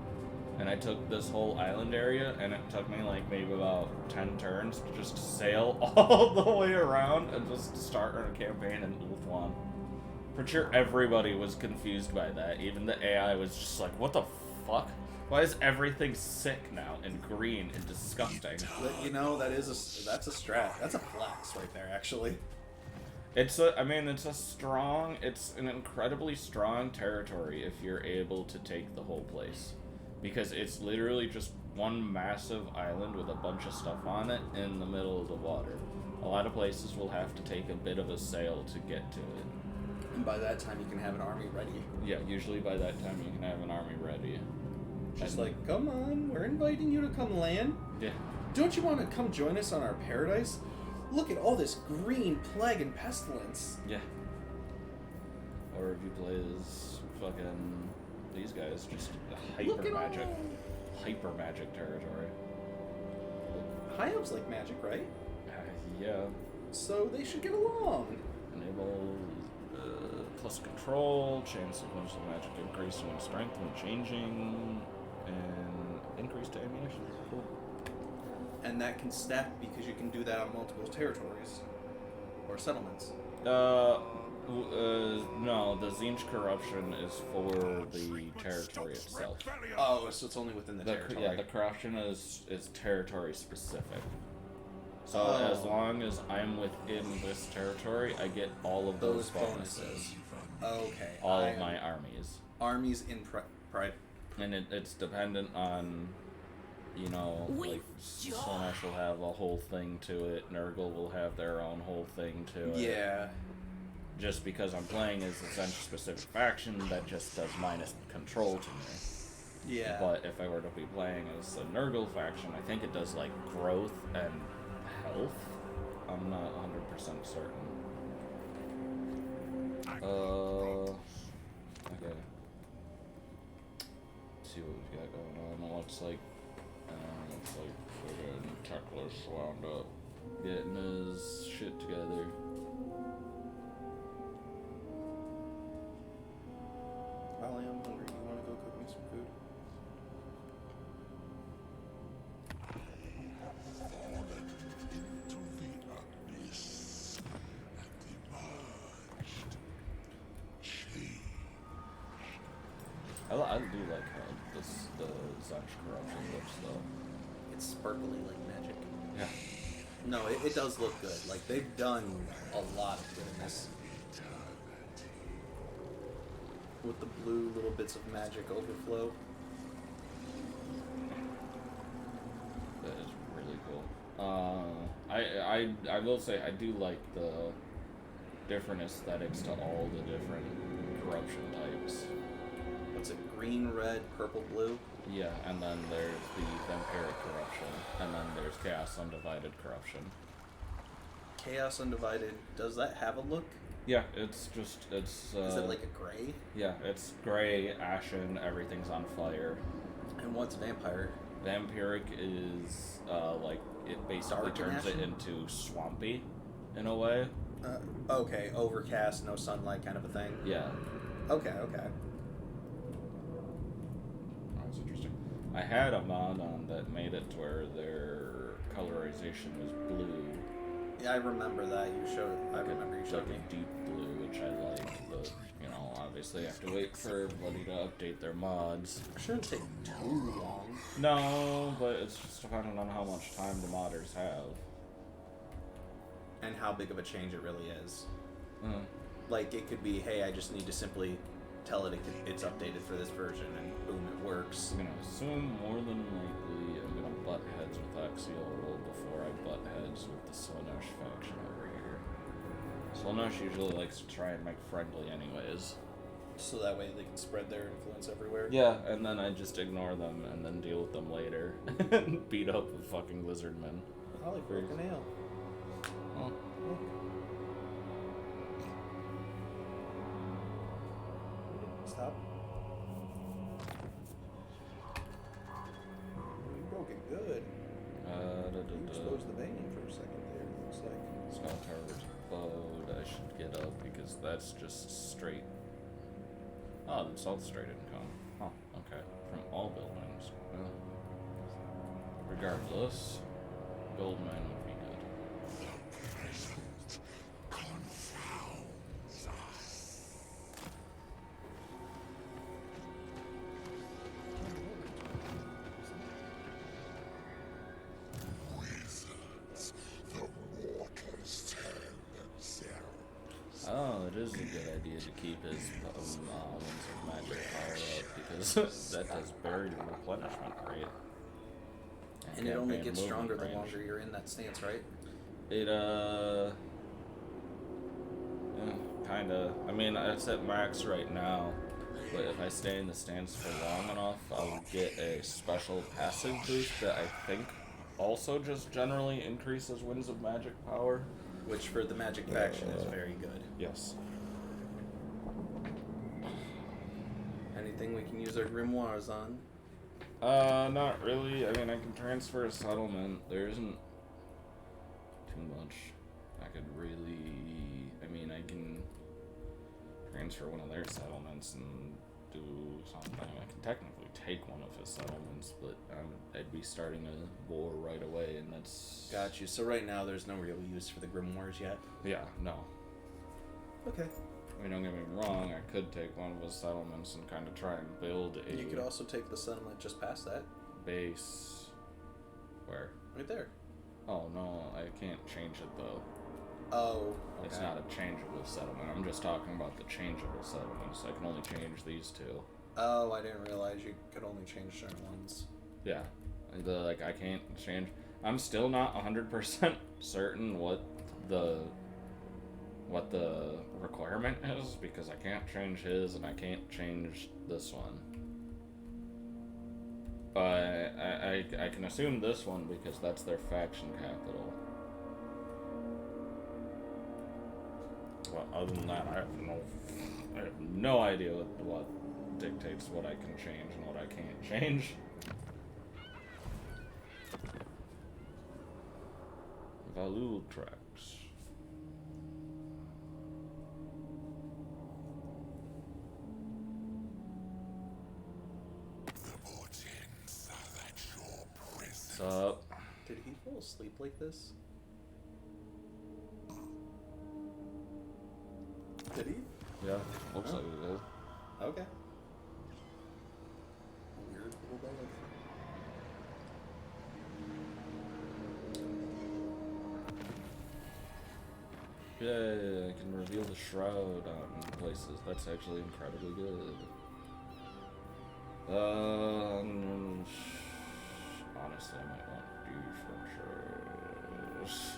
and I took this whole island area, and it took me like maybe about 10 turns to just sail all the way around and just start a campaign in Uthwan. Pretty sure everybody was confused by that. Even the AI was just like, what the fuck? Why is everything sick now and green and disgusting? But, you know, that's a strat. That's a flex right there, actually. It's an incredibly strong territory if you're able to take the whole place. Because it's literally just one massive island with a bunch of stuff on it in the middle of the water. A lot of places will have to take a bit of a sail to get to it. And by that time, you can have an army ready. Yeah, usually by that time you can have an army ready. Just like, come on, we're inviting you to come land. Yeah. Don't you want to come join us on our paradise? Look at all this green plague and pestilence. Yeah. Or if you play as fucking these guys, just hyper magic territory. High elves like magic, right? Yeah. So they should get along. Enable plus control, chance of most of magic increasing in strength when changing, and increased ammunition. Cool. And that can stack because you can do that on multiple territories or settlements. No, the Zinj corruption is for the territory itself. Oh, so it's only within the territory. Yeah, the corruption is territory specific. So as long as I'm within this territory, I get all of those bonuses. Okay. All of my armies. Armies in Right. And it's dependent on, you know, like Slaanesh will have a whole thing to it, Nurgle will have their own whole thing to it. Yeah. Just because I'm playing as a specific faction, that just does minus control to me. Yeah. But if I were to be playing as a Nurgle faction, I think it does like growth and health. I'm not 100% certain. Okay. Let's see what we've got going on. Looks like friggin' Techless wound up getting his shit together. Well, I am hungry. You want to go cook me some food? Fallen into the abyss and emerged. Changed. I do like how the Zench corruption looks though. It's sparkly like magic. Yeah. No, it does look good. Like, they've done a lot of good in this. With the blue little bits of magic overflow. That is really cool. I will say I do like the different aesthetics to all the different corruption types. What's it? Green, red, purple, blue? Yeah, and then there's the vampiric corruption, and then there's chaos undivided corruption. Chaos Undivided. Does that have a look? Yeah, it's just Is it like a gray? yeah, it's gray, ashen, everything's on fire. And what's vampire? Vampiric is like it basically Dark and turns it ashen? into swampy in a way. Okay, overcast, no sunlight kind of a thing. Yeah. Okay. That's interesting. I had a mod on that made it to where their colorization was blue. Yeah, I remember that. I remember you showed Like me. a deep blue, which I like, but, you know, obviously I have to wait for everybody to update their mods. It shouldn't take too long. No, but it's just depending on how much time the modders have. And how big of a change it really is. Mm. Like, it could be, hey, I just need to simply tell it it's updated for this version, and boom, it works. I'm gonna assume more than likely I'm gonna butt heads with Axial before I butt heads with the Slaanesh faction over here. Slaanesh usually likes to try and make friendly anyways. So that way they can spread their influence everywhere. Yeah, and then I just ignore them and then deal with them later. And beat up the fucking lizardmen. Holly broke a nail. Oh. Stop. You broke it good. You exposed the vein for a second there, it looks like. Skull Tower's bowed. I should get up because that's just straight. Oh, that's all straight income. Huh, okay. From all buildings. Well, regardless, Goldman would be good. The present confounds us. Wizards, the mortals turn themselves. Oh, it is a good idea to keep his Winds of Magic power up because that does buried replenishment rate. And it only campaign gets movement stronger the range. longer you're in that stance, right? It, kinda. I mean, it's at max right now, but if I stay in the stance for long enough, I'll get a special passive boost that I think also just generally increases Winds of Magic power. Which for the magic faction is very good. Yes. Anything we can use our grimoires on? Not really. I mean, I can transfer a settlement. There isn't too much I could really... I mean, I can transfer one of their settlements and do something. I can technically take one of his settlements, but I'd be starting a war right away, and that's... Got you. So right now there's no real use for the grimoires yet? Yeah, no. Okay. I mean, don't get me wrong, I could take one of his settlements and kind of try and build a You could also take the settlement just past that. base... Where? Right there. Oh, no, I can't change it, though. Oh, okay. It's not a changeable settlement. I'm just talking about the changeable settlements. I can only change these two. Oh, I didn't realize you could only change certain ones. Yeah. I can't change. I'm still not 100% certain what the requirement is, because I can't change his and I can't change this one. But I can assume this one because that's their faction capital. Well, other than that, I have no idea what dictates what I can change and what I can't change. Valul tracks. What's up? Did he fall asleep like this? Did he? Yeah, looks like it is. Okay. Weird little dog. Yeah, I can reveal the shroud in places. That's actually incredibly good. Honestly, I might want defenses.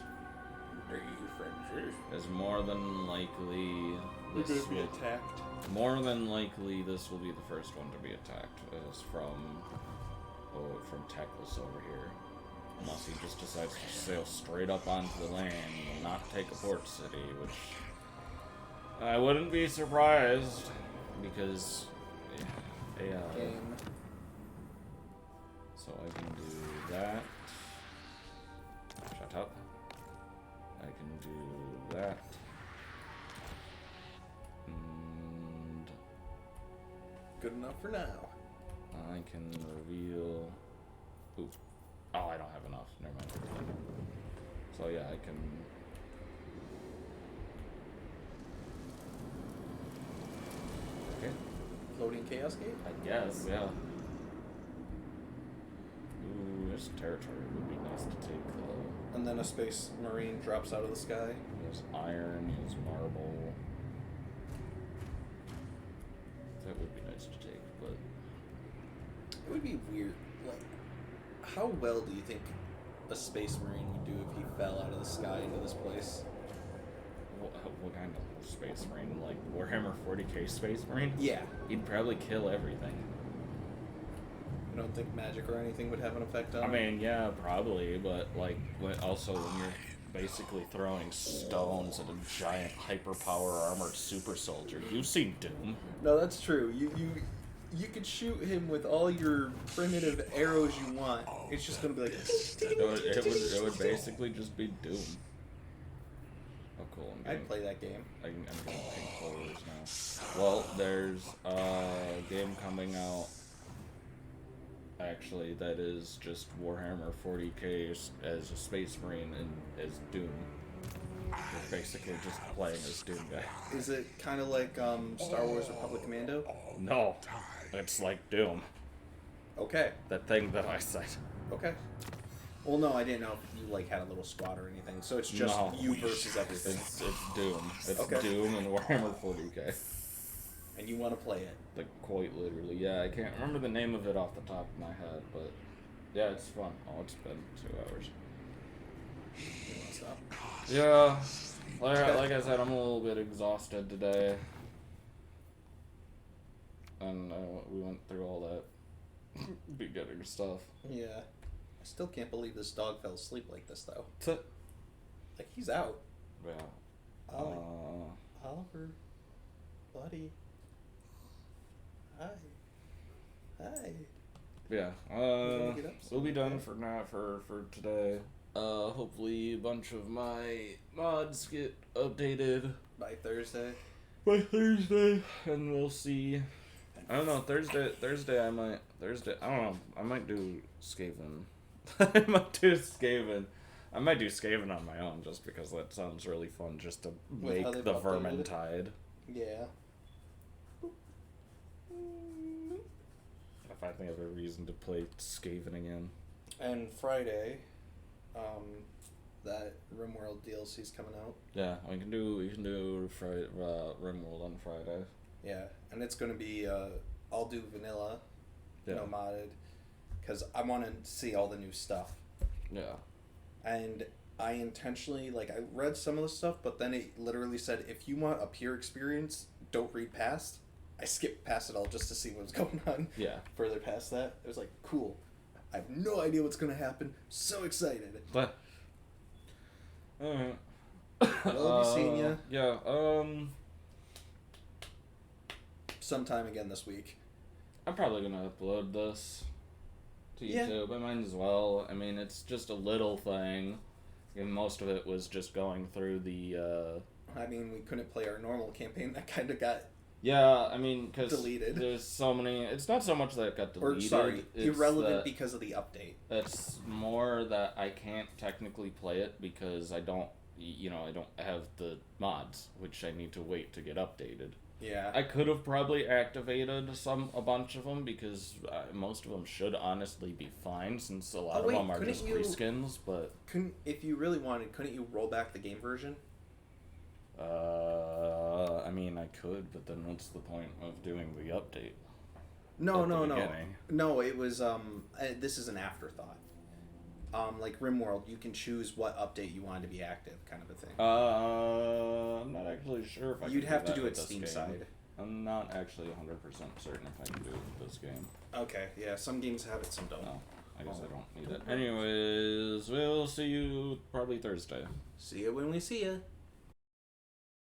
Is more than likely this You're gonna be will attacked. more than likely this will be the first one to be attacked. Is from Teclis over here. Unless he just decides to sail straight up onto the land and not take a port city, which I wouldn't be surprised because yeah. Game. So I can do that. Shut up. I can do that. And Good enough for now. I can reveal. Ooh. Oh, I don't have enough. Never mind. So yeah, I can. Okay. Loading Chaos Gate? I guess, yeah. Ooh, this territory would be nice to take though. And then a Space Marine drops out of the sky. There's iron, there's marble. That would be nice to take, but It would be weird. Like, how well do you think a Space Marine would do if he fell out of the sky into this place? what kind of space marine? Like Warhammer 40k space marine? Yeah. He'd probably kill everything. You don't think magic or anything would have an effect on I him? mean, yeah, probably, but like, also when you're basically throwing stones at a giant hyperpower armored super soldier, you've seen Doom. No, that's true. You could shoot him with all your primitive arrows you want. It's just gonna be like. It would basically just be Doom. Oh, cool. I'd play that game. I'm getting pink clothes now. Well, there's a game coming out, actually, that is just Warhammer 40k as a Space Marine and as Doom. You're basically just playing as Doom guy. Is it kind of like Star Wars Republic Commando? No, it's like Doom. Okay. That thing that I said. Okay. Well, no, I didn't know if you like had a little squad or anything. So it's just No. you versus everything, It's Doom. It's Okay. Doom and Warhammer 40k. and you want to play it. Like, quite literally. Yeah, I can't remember the name of it off the top of my head, but yeah, it's fun. Oh, it's been 2 hours. You want to stop? Yeah, like I said, I'm a little bit exhausted today. And we went through all that beginning stuff. Yeah. I still can't believe this dog fell asleep like this, though. So, Like, he's out. yeah. Oliver. Buddy. Hi. Hi. Yeah, gonna get up we'll be soon, done okay? for now for today. Hopefully a bunch of my mods get updated By Thursday. by Thursday, and we'll see. I don't know, Thursday I don't know, I might do Skaven. I might do Skaven on my own, just because that sounds really fun, just to With how make they've the updated it? Vermintide. Yeah. If I think of a reason to play Skaven again. And Friday, that RimWorld DLC's coming out. Yeah, we can do Friday, RimWorld on Friday. Yeah, and it's going to be I'll do vanilla, Yeah. no modded, because I want to see all the new stuff. Yeah. And I intentionally, like, I read some of the stuff, but then it literally said, if you want a pure experience, don't read past. I skipped past it all just to see what was going on. Yeah. Further past that, it was like, cool. I have no idea what's going to happen. So excited. But. Alright. We'll be seeing ya. Yeah, Sometime again this week. I'm probably gonna upload this to Yeah. YouTube. I might as well. I mean, it's just a little thing. And most of it was just going through the, I mean, we couldn't play our normal campaign. That kind of got... Yeah, I mean, because deleted. there's so many... It's not so much that it got deleted. Or, sorry, it's irrelevant that because of the update. it's more that I can't technically play it because I don't, I don't have the mods, which I need to wait to get updated. Yeah. I could have probably activated a bunch of them because most of them should honestly be fine since a lot of them are just reskins. But if you really wanted, couldn't you roll back the game version? I mean, I could, but then what's the point of doing the update? No. Beginning? No, it was this is an afterthought. Like RimWorld, you can choose what update you want to be active, kind of a thing. I'm not actually sure if I You'd can have do to that do with it this Steam game. side. I'm not actually 100% certain if I can do it with this game. Okay, yeah, some games have it, some don't. No, I guess I don't need it. Anyways, we'll see you probably Thursday. See you when we see you.